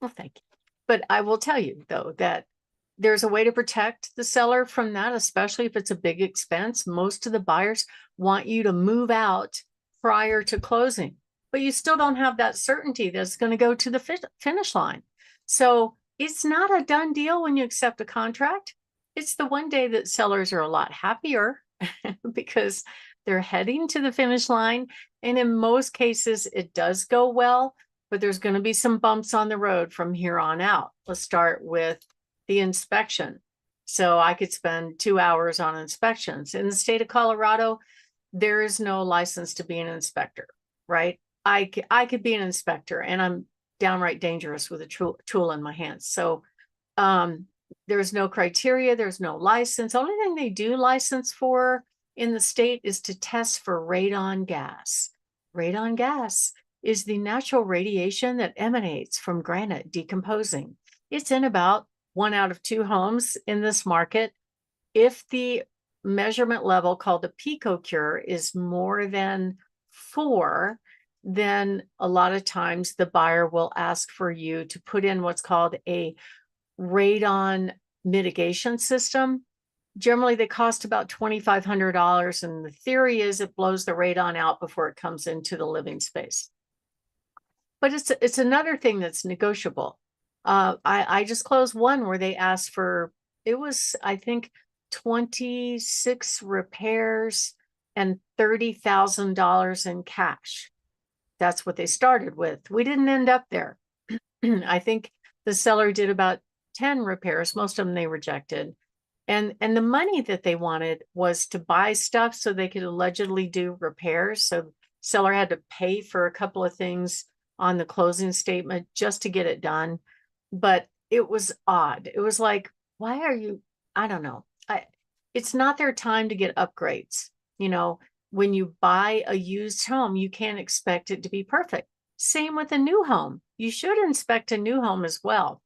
Well, thank you. But I will tell you, though, that there's a way to protect the seller from that, especially if it's a big expense. Most of the buyers want you to move out prior to closing, but you still don't have that certainty that it's going to go to the finish line. So it's not a done deal when you accept a contract. It's the one day that sellers are a lot happier because they're heading to the finish line. And in most cases, it does go well, but there's going to be some bumps on the road from here on out. Let's start with the inspection. So I could spend 2 hours on inspections. In the state of Colorado, there is no license to be an inspector, right? I could be an inspector, and I'm downright dangerous with a tool in my hands. So there's no criteria, there's no license. Only thing they do license for in the state is to test for radon gas. Radon gas is the natural radiation that emanates from granite decomposing. It's in about 1 out of 2 homes in this market. If the measurement level, called the picocure, is more than 4, then a lot of times the buyer will ask for you to put in what's called a radon mitigation system. Generally, they cost about $2,500, and the theory is it blows the radon out before it comes into the living space. But it's another thing that's negotiable. I just closed one where they asked for, it was, I think, 26 repairs and $30,000 in cash. That's what they started with. We didn't end up there. I think the seller did about 10 repairs. Most of them they rejected. And the money that they wanted was to buy stuff so they could allegedly do repairs. So seller had to pay for a couple of things on the closing statement just to get it done. But it was odd. It was like, why are you, I don't know. It's not their time to get upgrades. When you buy a used home, you can't expect it to be perfect. Same with a new home. you should inspect a new home as well.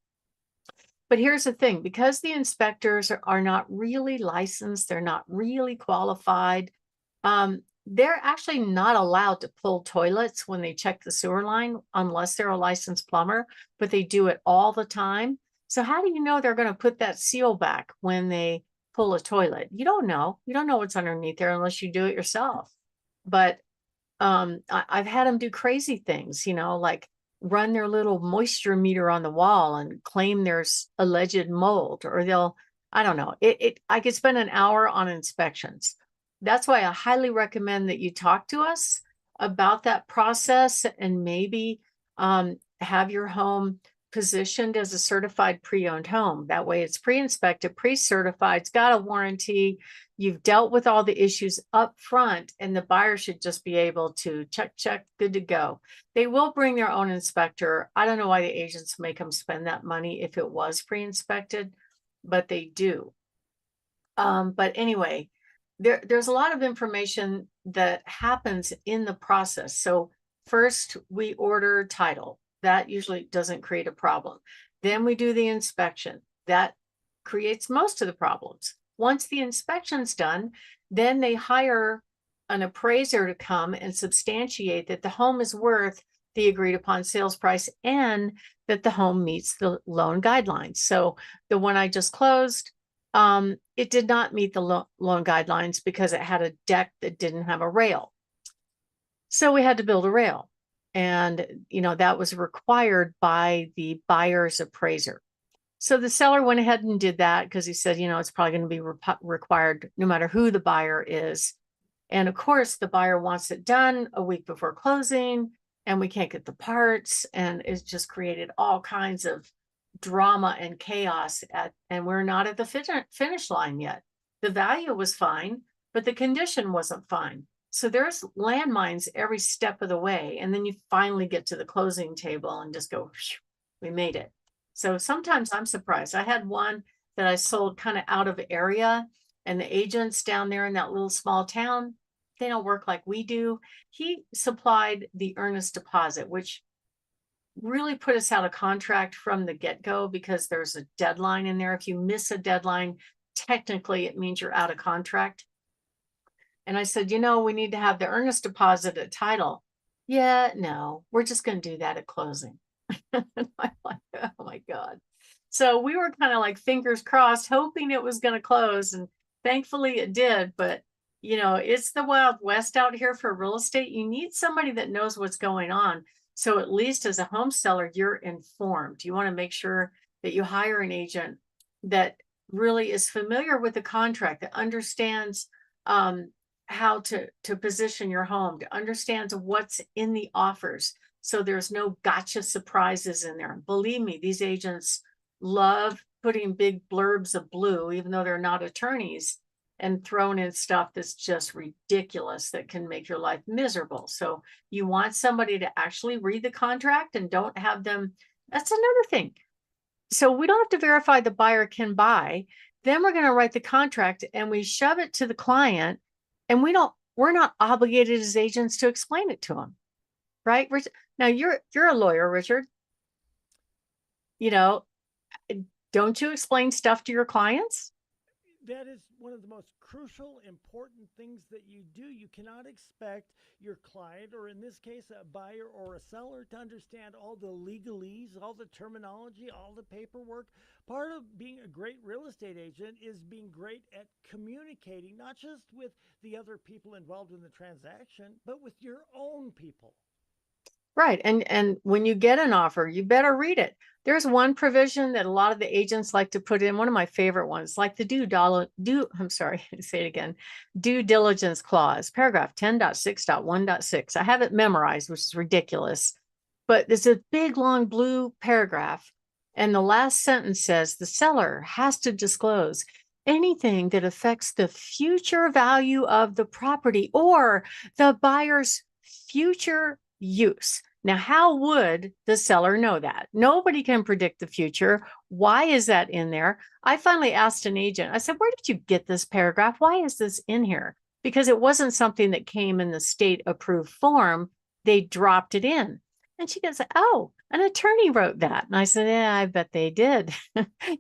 But here's the thing, because the inspectors are not really licensed, they're not really qualified, they're actually not allowed to pull toilets when they check the sewer line unless they're a licensed plumber, but they do it all the time. So how do you know they're going to put that seal back when they pull a toilet? You don't know. You don't know what's underneath there unless you do it yourself. But I've had them do crazy things, like run their little moisture meter on the wall and claim there's alleged mold, or I don't know. I could spend an hour on inspections. That's why I highly recommend that you talk to us about that process and maybe have your home positioned as a certified pre-owned home. That way it's pre-inspected, pre-certified, it's got a warranty. You've dealt with all the issues up front, and the buyer should just be able to check, good to go. They will bring their own inspector. I don't know why the agents make them spend that money if it was pre-inspected, but they do. But anyway, there's a lot of information that happens in the process. So first we order title. That usually doesn't create a problem. Then we do the inspection. That creates most of the problems. Once the inspection's done, then they hire an appraiser to come and substantiate that the home is worth the agreed upon sales price and that the home meets the loan guidelines. So the one I just closed, it did not meet the loan guidelines because it had a deck that didn't have a rail. So we had to build a rail. And, that was required by the buyer's appraiser. So the seller went ahead and did that because he said, it's probably going to be required no matter who the buyer is. And of course, the buyer wants it done a week before closing, and we can't get the parts. And it's just created all kinds of drama and chaos and we're not at the finish line yet. The value was fine, but the condition wasn't fine. So there's landmines every step of the way. And then you finally get to the closing table and just go, we made it. So sometimes I'm surprised. I had one that I sold kind of out of area, and the agents down there in that little small town, they don't work like we do. He supplied the earnest deposit, which really put us out of contract from the get-go because there's a deadline in there. If you miss a deadline, technically it means you're out of contract. And I said, we need to have the earnest deposit at title. Yeah, no, we're just going to do that at closing. And I'm like, oh my God. So we were kind of like fingers crossed, hoping it was going to close. And thankfully it did. But, it's the Wild West out here for real estate. You need somebody that knows what's going on. So at least as a home seller, you're informed. You want to make sure that you hire an agent that really is familiar with the contract, that understands how to position your home, to understand what's in the offers. So there's no gotcha surprises in there. Believe me, these agents love putting big blurbs of blue, even though they're not attorneys, and thrown in stuff that's just ridiculous that can make your life miserable. So you want somebody to actually read the contract and don't have them. That's another thing. So we don't have to verify the buyer can buy. Then we're going to write the contract and we shove it to the client, and we're not obligated as agents to explain it to them. Right? Now you're a lawyer, Richard. Don't you explain stuff to your clients? That is one of the most crucial, important things that you do. You cannot expect your client, or in this case, a buyer or a seller, to understand all the legalese, all the terminology, all the paperwork. Part of being a great real estate agent is being great at communicating, not just with the other people involved in the transaction, but with your own people. Right. And when you get an offer, you better read it. There's one provision that a lot of the agents like to put in, one of my favorite ones, like the due diligence clause, paragraph 10.6.1.6. I have it memorized, which is ridiculous, but there's a big, long blue paragraph. And the last sentence says the seller has to disclose anything that affects the future value of the property or the buyer's future use. Now, how would the seller know that? Nobody can predict the future. Why is that in there? I finally asked an agent, I said, where did you get this paragraph? Why is this in here? Because it wasn't something that came in the state approved form. They dropped it in. And she goes, oh, An attorney wrote that. And I said, yeah, I bet they did.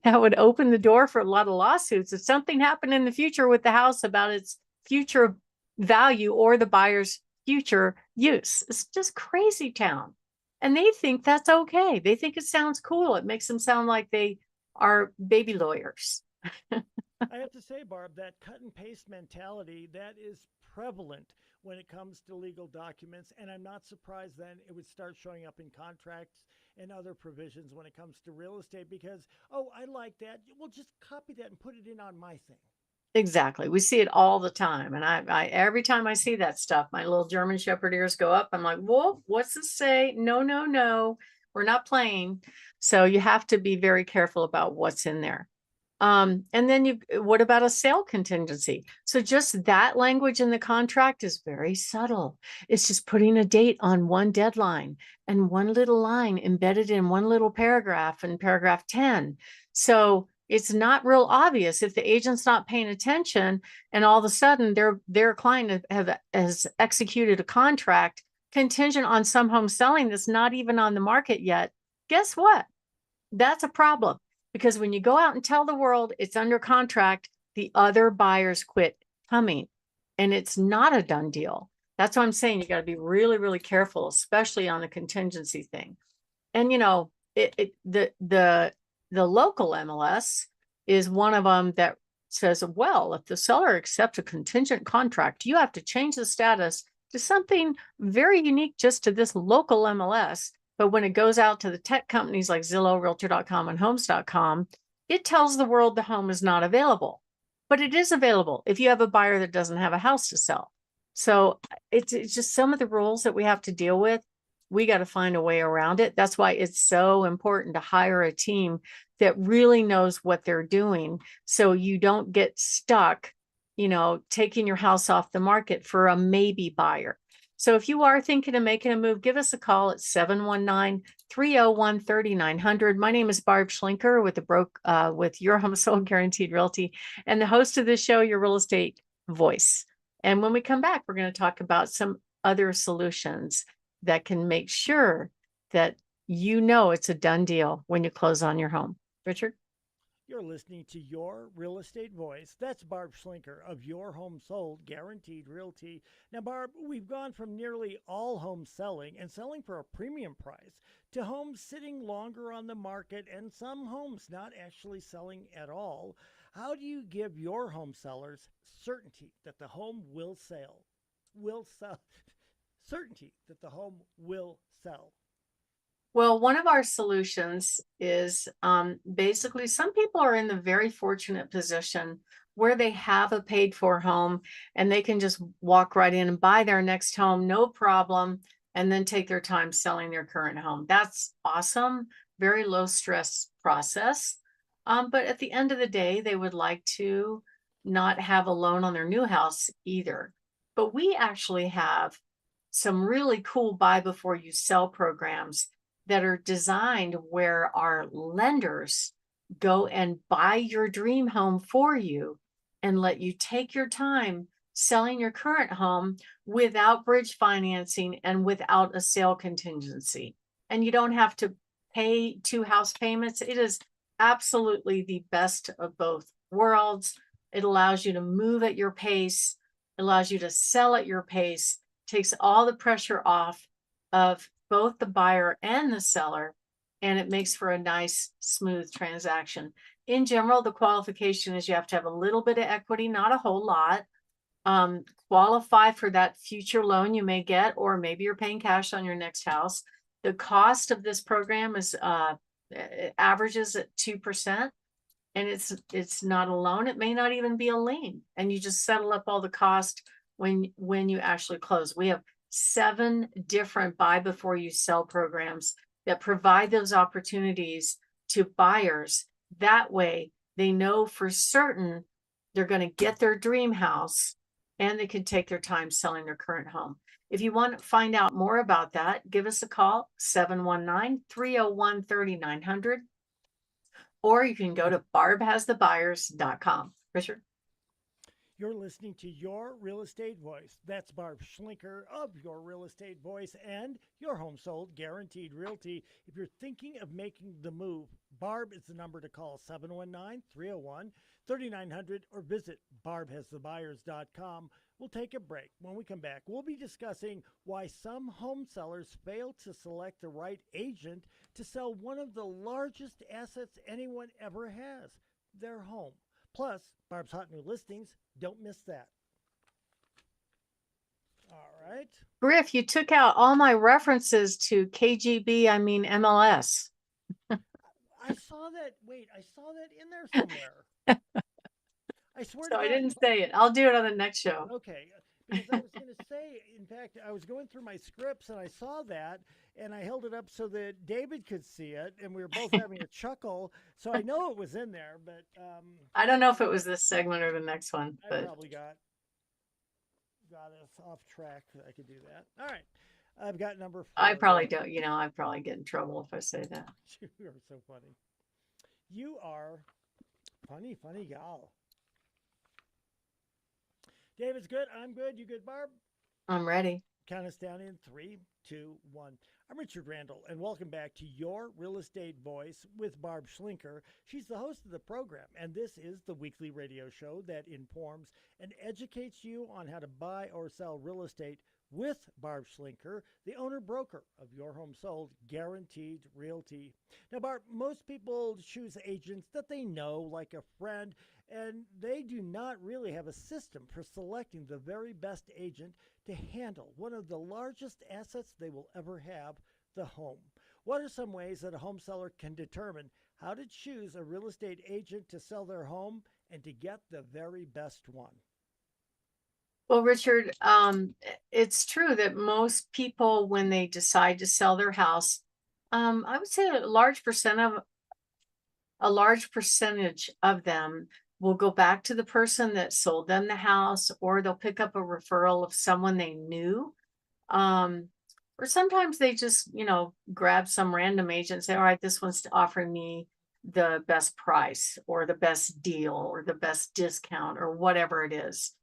That would open the door for a lot of lawsuits. If something happened in the future with the house about its future value or the buyer's future use, it's just crazy town. And they think that's okay. They think it sounds cool. It makes them sound like they are baby lawyers. I have to say, Barb, that cut and paste mentality, that is prevalent when it comes to legal documents. And I'm not surprised then it would start showing up in contracts and other provisions when it comes to real estate because, oh, I like that. Well, just copy that and put it in on my thing. Exactly. We see it all the time. And I every time I see that stuff, my little German Shepherd ears go up. I'm like, whoa, what's this say? No, no, no, we're not playing. So you have to be very careful about what's in there. And then what about a sale contingency? So just that language in the contract is very subtle. It's just putting a date on one deadline and one little line embedded in one little paragraph in paragraph 10. So it's not real obvious if the agent's not paying attention and all of a sudden their client has executed a contract contingent on some home selling that's not even on the market yet. Guess what? That's a problem. Because when you go out and tell the world it's under contract, the other buyers quit coming. And it's not a done deal. That's what I'm saying. You got to be really, really careful, especially on the contingency thing. And you know, the local MLS is one of them that says, well, if the seller accepts a contingent contract, you have to change the status to something very unique just to this local MLS. But when it goes out to the tech companies like Zillow, Realtor.com, and Homes.com, it tells the world the home is not available. But it is available if you have a buyer that doesn't have a house to sell. So it's just some of the rules that we have to deal with. We got to find a way around it. That's why it's so important to hire a team that really knows what they're doing so you don't get stuck, you know, taking your house off the market for a maybe buyer. So if you are thinking of making a move, give us a call at 719-301-3900. My name is Barb Schlinker with Your Home Sold Guaranteed Realty and the host of this show, Your Real Estate Voice. And when we come back, we're going to talk about some other solutions that can make sure that you know it's a done deal when you close on your home. Richard? You're listening to Your Real Estate Voice. That's Barb Schlinker of Your Home Sold Guaranteed Realty. Now, Barb, we've gone from nearly all homes selling and selling for a premium price to homes sitting longer on the market and some homes not actually selling at all. How do you give your home sellers certainty that the home will sell? Certainty that the home will sell. Well, one of our solutions is basically some people are in the very fortunate position where they have a paid for home and they can just walk right in and buy their next home, no problem, and then take their time selling their current home. That's awesome. Very low stress process. But at the end of the day, they would like to not have a loan on their new house either. But we actually have some really cool buy before you sell programs that are designed where our lenders go and buy your dream home for you and let you take your time selling your current home without bridge financing and without a sale contingency. And you don't have to pay 2 house payments. It is absolutely the best of both worlds. It allows you to move at your pace, allows you to sell at your pace, takes all the pressure off of both the buyer and the seller, and it makes for a nice, smooth transaction. In general, the qualification is you have to have a little bit of equity, not a whole lot. Qualify for that future loan you may get, or maybe you're paying cash on your next house. The cost of this program is averages at 2%, and it's not a loan. It may not even be a lien, and you just settle up all the cost when you actually close. We have 7 different buy before you sell programs that provide those opportunities to buyers. That way they know for certain they're going to get their dream house and they can take their time selling their current home. If you want to find out more about that, give us a call, 719-301-3900, or you can go to barbhasthebuyers.com. Richard? You're listening to Your Real Estate Voice. That's Barb Schlinker of Your Real Estate Voice and Your Home Sold Guaranteed Realty. If you're thinking of making the move, Barb is the number to call, 719-301-3900, or visit barbhasthebuyers.com. We'll take a break. When we come back, we'll be discussing why some home sellers fail to select the right agent to sell one of the largest assets anyone ever has, their home. Plus, Barb's hot new listings. Don't miss that. All right. Griff, you took out all my references to KGB, I mean MLS. I saw that. Wait, I saw that in there somewhere. I swear So to I God. didn't say it. I'll do it on the next show. Okay. Because I was going to say, in fact, I was going through my scripts and I saw that and I held it up so that David could see it and we were both having a chuckle. So I know it was in there, but I don't know if it was this segment or the next one, I but probably got us off track. I could do that. All right. I've got number 4. I probably don't, I probably get in trouble if I say that. You are so funny. You are funny gal. David's good. I'm good. You good, Barb? I'm ready. Count us down in 3, 2, 1. I'm Richard Randall, and welcome back to Your Real Estate Voice with Barb Schlinker. She's the host of the program, and this is the weekly radio show that informs and educates you on how to buy or sell real estate with Barb Schlinker, the owner-broker of Your Home Sold Guaranteed Realty. Now, Barb, most people choose agents that they know, like a friend, and they do not really have a system for selecting the very best agent to handle one of the largest assets they will ever have, the home. What are some ways that a home seller can determine how to choose a real estate agent to sell their home and to get the very best one? Well, Richard, it's true that most people, when they decide to sell their house, I would say a large percentage of them will go back to the person that sold them the house, or they'll pick up a referral of someone they knew. Or sometimes they just, grab some random agent and say, all right, this one's offering me the best price or the best deal or the best discount or whatever it is.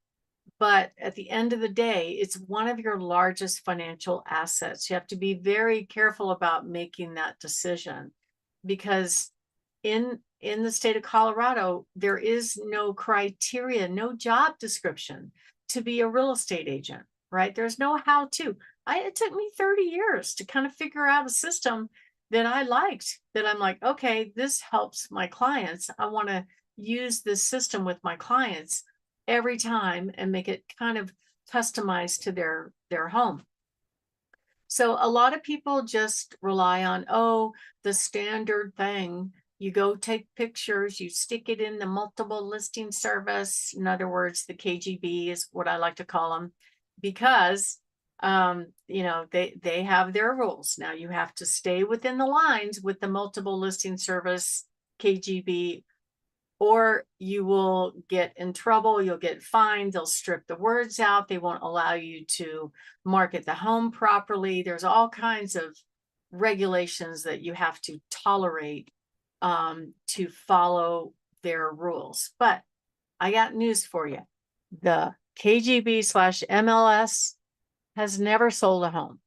But at the end of the day, it's one of your largest financial assets. You have to be very careful about making that decision, because in the state of Colorado, there is no criteria, no job description to be a real estate agent, right? There's no how to. It took me 30 years to kind of figure out a system that I liked, that I'm like, okay, this helps my clients. I want to use this system with my clients every time and make it kind of customized to their home. So a lot of people just rely on, the standard thing. You go take pictures, you stick it in the multiple listing service. In other words, the KGB is what I like to call them, because they have their rules. Now you have to stay within the lines with the multiple listing service, KGB, or you will get in trouble. You'll get fined. They'll strip the words out. They won't allow you to market the home properly. There's all kinds of regulations that you have to tolerate to follow their rules. But I got news for you. The KGB/MLS has never sold a home.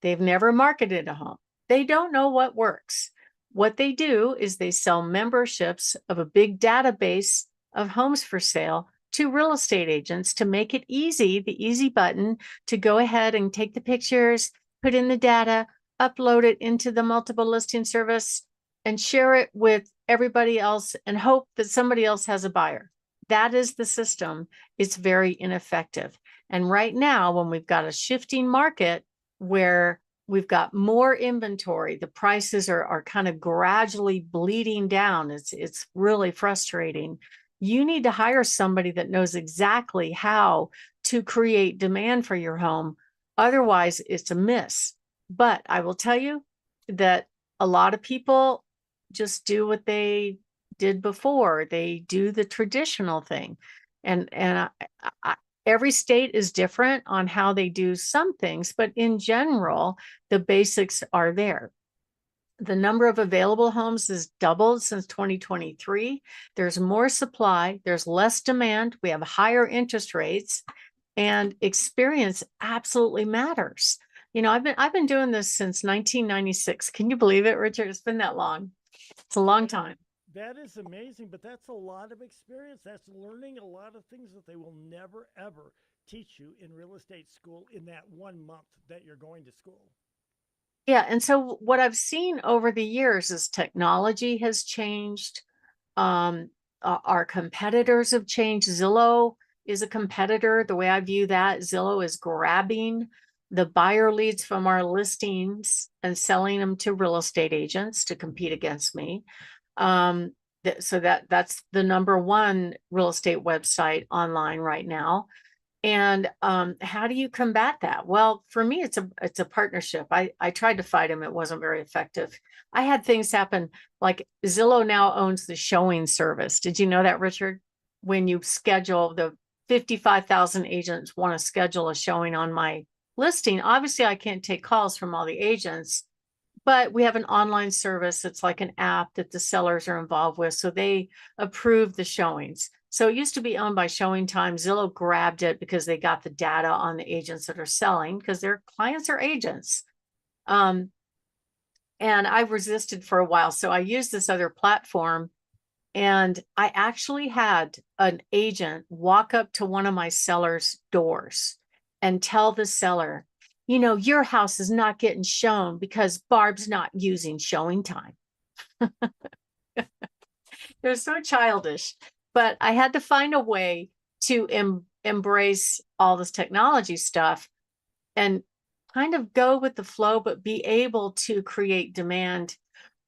They've never marketed a home. They don't know what works. What they do is they sell memberships of a big database of homes for sale to real estate agents to make it easy, the easy button to go ahead and take the pictures, put in the data, upload it into the multiple listing service, and share it with everybody else and hope that somebody else has a buyer. That is the system. It's very ineffective. And right now, when we've got a shifting market where we've got more inventory, the prices are kind of gradually bleeding down. It's really frustrating. You need to hire somebody that knows exactly how to create demand for your home. Otherwise, it's a miss. But I will tell you that a lot of people just do what they did before. They do the traditional thing. And every state is different on how they do some things, but in general, the basics are there. The number of available homes has doubled since 2023. There's more supply, there's less demand, we have higher interest rates, and experience absolutely matters. You know, I've been doing this since 1996. Can you believe it, Richard? It's been that long. It's a long time. That is amazing, but that's a lot of experience. That's learning a lot of things that they will never, ever teach you in real estate school in that 1 month that you're going to school. Yeah, and so what I've seen over the years is technology has changed. Our competitors have changed. Zillow is a competitor. The way I view that, Zillow is grabbing the buyer leads from our listings and selling them to real estate agents to compete against me. So that's the number one real estate website online right now. And how do you combat that? Well, for me, it's a partnership. I tried to fight him. It wasn't very effective. I had things happen like Zillow now owns the showing service. Did you know that, Richard? When you schedule, the 55,000 agents want to schedule a showing on my listing. Obviously, I can't take calls from all the agents, but we have an online service. It's like an app that the sellers are involved with. So they approve the showings. So it used to be owned by Showing Time. Zillow grabbed it because they got the data on the agents that are selling because their clients are agents. And I resisted for a while. So I used this other platform, and I actually had an agent walk up to one of my sellers' doors and tell the seller, you know, your house is not getting shown because Barb's not using Showing Time. They're so childish, but I had to find a way to embrace all this technology stuff and kind of go with the flow, but be able to create demand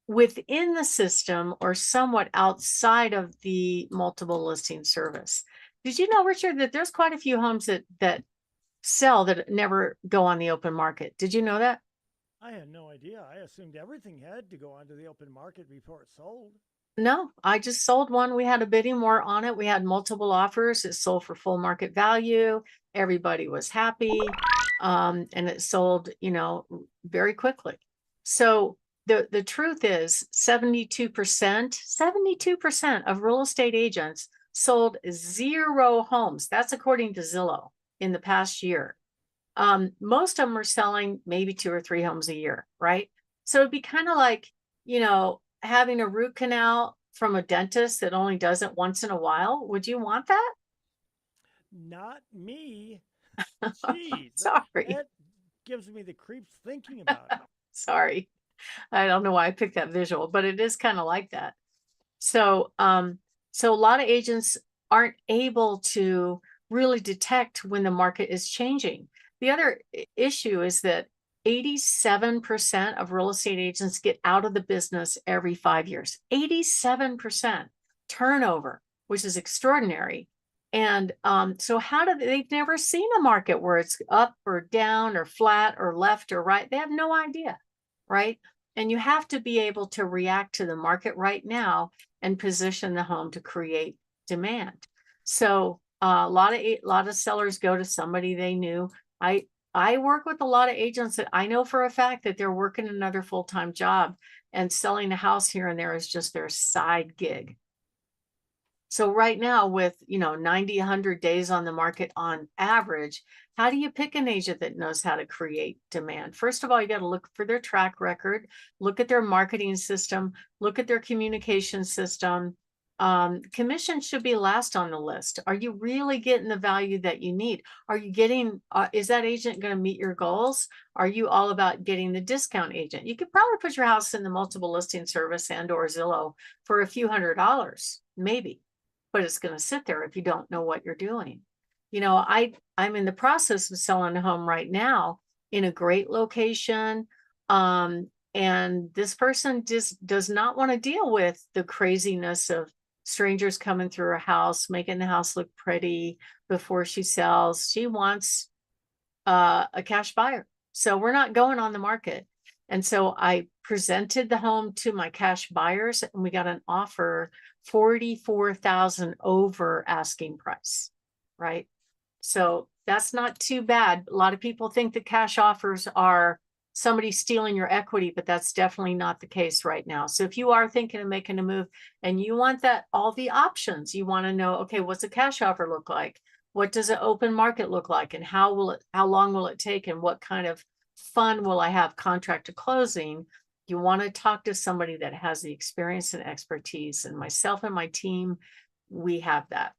within the system or somewhat outside of the multiple listing service. Did you know, Richard, that there's quite a few homes that sell that never go on the open market? Did you know that? I had no idea. I assumed everything had to go onto the open market before it sold. No, I just sold one. We had a bidding war on it. We had multiple offers. It sold for full market value. Everybody was happy. And it sold, you know, very quickly. So the truth is 72% of real estate agents sold 0 homes. That's according to Zillow in the past year. Most of them are selling maybe 2 or 3 homes a year, right? So it'd be kind of like, you know, having a root canal from a dentist that only does it once in a while. Would you want that? Not me. Jeez, Sorry. that gives me the creeps thinking about it. Sorry. I don't know why I picked that visual, but it is kind of like that. So, so a lot of agents aren't able to really detect when the market is changing. The other issue is that 87% of real estate agents get out of the business every 5 years. 87% turnover, which is extraordinary. And so how do they've never seen a market where it's up or down or flat or left or right? They have no idea, right? And you have to be able to react to the market right now and position the home to create demand. So a lot of sellers go to somebody they knew. I work with a lot of agents that I know for a fact that they're working another full-time job, and selling a house here and there is just their side gig. So right now with, you know, 90, 100 days on the market on average, how do you pick an agent that knows how to create demand? First of all, you got to look for their track record, look at their marketing system, look at their communication system. Commission should be last on the list. Are you really getting the value that you need? Are you getting, is that agent going to meet your goals? Are you all about getting the discount agent? You could probably put your house in the multiple listing service and or Zillow for a few $100s, maybe, but it's going to sit there if you don't know what you're doing. You know, I'm in the process of selling a home right now in a great location. And this person just does not want to deal with the craziness of strangers coming through her house, making the house look pretty before she sells. She wants a cash buyer. So we're not going on the market. And so I presented the home to my cash buyers, and we got an offer 44,000 over asking price, right? So that's not too bad. A lot of people think that cash offers are somebody stealing your equity, but that's definitely not the case right now. So if you are thinking of making a move and you want that, all the options, you want to know, okay, what's a cash offer look like? What does an open market look like? And how long will it take? And what kind of fun will I have contract to closing? You want to talk to somebody that has the experience and expertise, and myself and my team, we have that.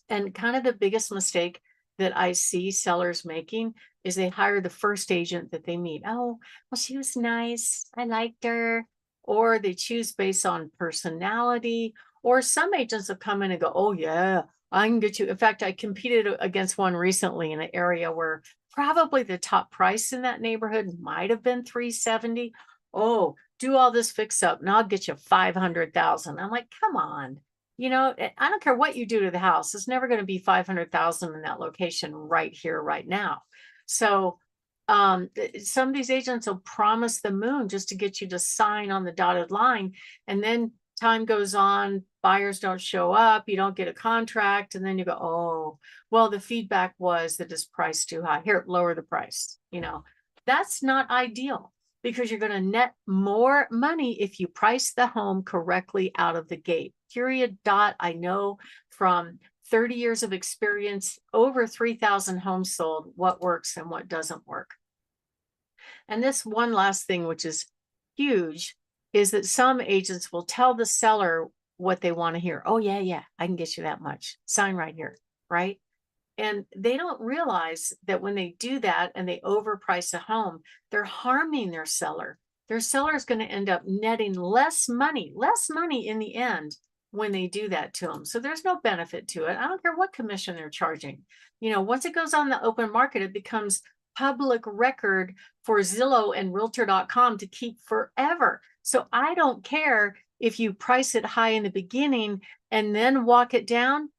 And kind of the biggest mistake that I see sellers making is they hire the first agent that they meet. Oh, well, she was nice, I liked her. Or they choose based on personality. Or some agents have come in and go, oh yeah, I can get you. In fact, I competed against one recently in an area where probably the top price in that neighborhood might have been $370. Oh, do all this fix up and I'll get you 500,000. I'm like, come on. You know, I don't care what you do to the house. It's never going to be 500,000 in that location right here, right now. So some of these agents will promise the moon just to get you to sign on the dotted line. And then time goes on, buyers don't show up, you don't get a contract. And then you go, oh, well, the feedback was that it's priced too high. Here, lower the price. You know, that's not ideal, because you're going to net more money if you price the home correctly out of the gate. Period. Dot. I know from 30 years of experience, over 3,000 homes sold, what works and what doesn't work. And this one last thing, which is huge, is that some agents will tell the seller what they want to hear. Oh, yeah, I can get you that much. Sign right here, right? And they don't realize that when they do that and they overprice a home, they're harming their seller. Their seller is going to end up netting less money in the end when they do that to them. So there's no benefit to it. I don't care what commission they're charging. You know, once it goes on the open market, it becomes public record for Zillow and Realtor.com to keep forever. So I don't care if you price it high in the beginning and then walk it down.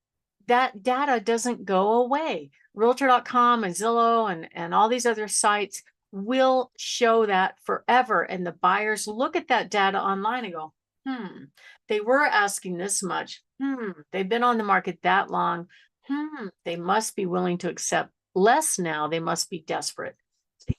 That data doesn't go away. Realtor.com and Zillow and all these other sites will show that forever. And the buyers look at that data online and go, they were asking this much. They've been on the market that long. They must be willing to accept less now. They must be desperate.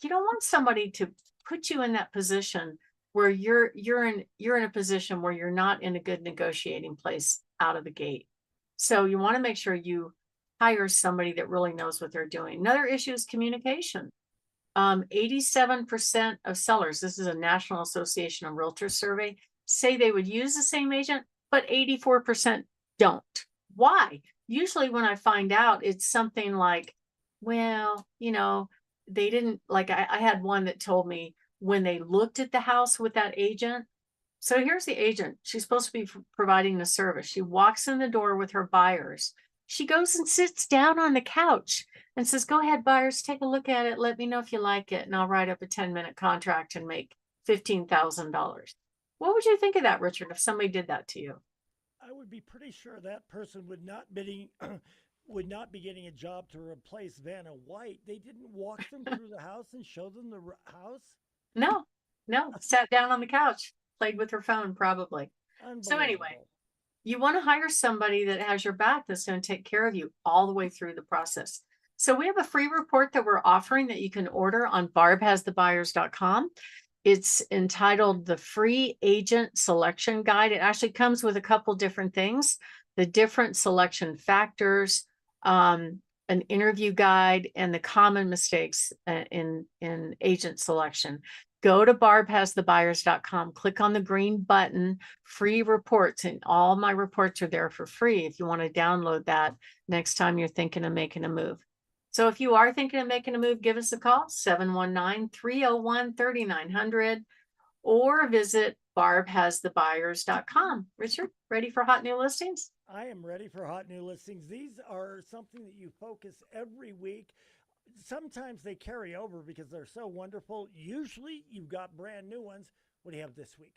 You don't want somebody to put you in that position where you're in a position where you're not in a good negotiating place out of the gate. So you want to make sure you hire somebody that really knows what they're doing. Another issue is communication. 87% of sellers, this is a National Association of Realtors survey, say they would use the same agent, but 84% don't. Why? Usually when I find out, it's something like, well, you know, they didn't, like I had one that told me when they looked at the house with that agent. So here's the agent. She's supposed to be providing the service. She walks in the door with her buyers. She goes and sits down on the couch and says, go ahead, buyers, take a look at it. Let me know if you like it. And I'll write up a 10-minute contract and make $15,000. What would you think of that, Richard, if somebody did that to you? I would be pretty sure that person would not be getting a job to replace Vanna White. They didn't walk them through the house and show them the house. No, sat down on the couch, played with her phone, probably. So anyway, you want to hire somebody that has your back, that's going to take care of you all the way through the process. So we have a free report that we're offering that you can order on barbhasthebuyers.com. It's entitled The Free Agent Selection Guide. It actually comes with a couple different things, the different selection factors, an interview guide, and the common mistakes in agent selection. Go to barbhasthebuyers.com, click on the green button, free reports, and all my reports are there for free if you want to download that next time you're thinking of making a move. So if you are thinking of making a move, give us a call, 719-301-3900, or visit barbhasthebuyers.com. Richard, ready for hot new listings? I am ready for hot new listings. These are something that you focus every week. Sometimes they carry over because they're so wonderful. Usually you've got brand new ones. What do you have this week?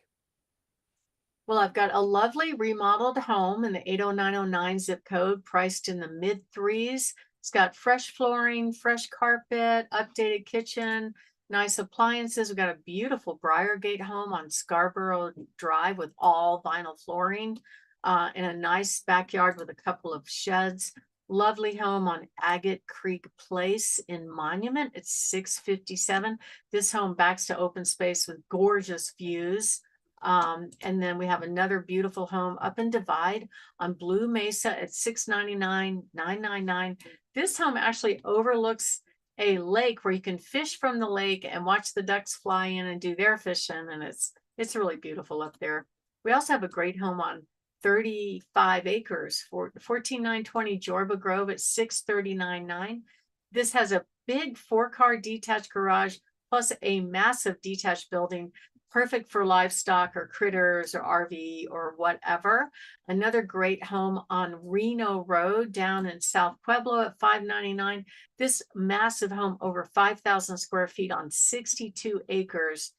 Well, I've got a lovely remodeled home in the 80909 zip code, priced in the mid threes. It's got fresh flooring, fresh carpet, updated kitchen, nice appliances. We've got a beautiful Briargate home on Scarborough Drive with all vinyl flooring, in a nice backyard with a couple of sheds. lovely home on Agate Creek Place in Monument. It's 657. This home backs to open space with gorgeous views. And then we have another beautiful home up in Divide on Blue Mesa at 699,999. This home actually overlooks a lake where you can fish from the lake and watch the ducks fly in and do their fishing, and it's really beautiful up there. We also have a great home on 35 acres for 14,920 Jorba Grove at 639,999. This has a big 4-car detached garage plus a massive detached building, perfect for livestock or critters or RV or whatever. Another great home on Reno Road down in South Pueblo at 599. This massive home, over 5,000 square feet on 62 acres,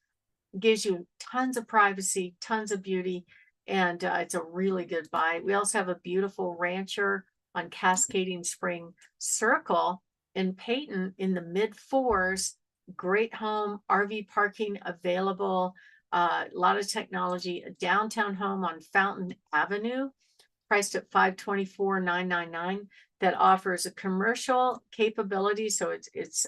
gives you tons of privacy, tons of beauty, and it's a really good buy. We also have a beautiful rancher on Cascading Spring Circle in Peyton in the mid-4s. Great home, RV parking available, a lot of technology. A downtown home on Fountain Avenue, priced at $524,999, that offers a commercial capability. So it's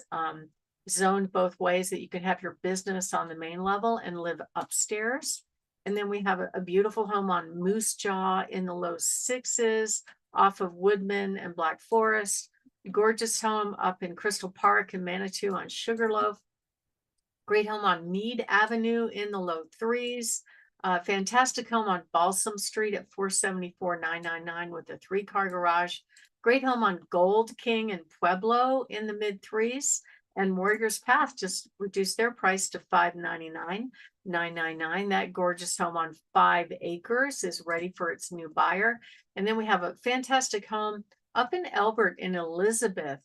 zoned both ways, that you can have your business on the main level and live upstairs. And then we have a beautiful home on Moose Jaw in the low 6s off of Woodman and Black Forest. Gorgeous home up in Crystal Park in Manitou on Sugarloaf. Great home on Mead Avenue in the low 3s. Fantastic home on Balsam Street at 474,999 with a 3-car garage. Great home on Gold King and Pueblo in the mid 3s. And Warriors Path just reduced their price to $599,999. That gorgeous home on 5 acres is ready for its new buyer. And then we have a fantastic home up in Elbert in Elizabeth,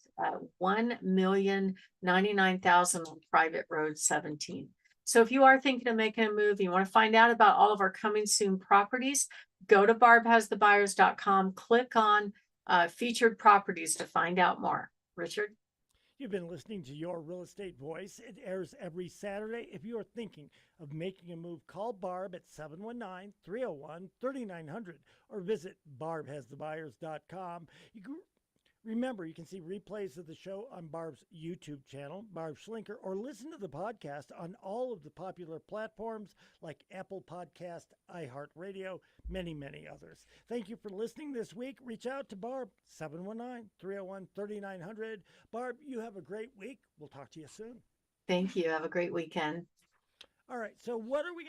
$1,099,000 on Private Road 17. So if you are thinking of making a move, you want to find out about all of our coming soon properties, go to barbhasthebuyers.com, click on featured properties to find out more. Richard? You've been listening to Your Real Estate Voice. It airs every Saturday. If you are thinking of making a move, call Barb at 719-301-3900 or visit barbhasthebuyers.com. Remember, you can see replays of the show on Barb's YouTube channel, Barb Schlinker, or listen to the podcast on all of the popular platforms like Apple Podcast, iHeartRadio, many, many others. Thank you for listening this week. Reach out to Barb, 719-301-3900. Barb, you have a great week. We'll talk to you soon. Thank you. Have a great weekend. All right, so what are we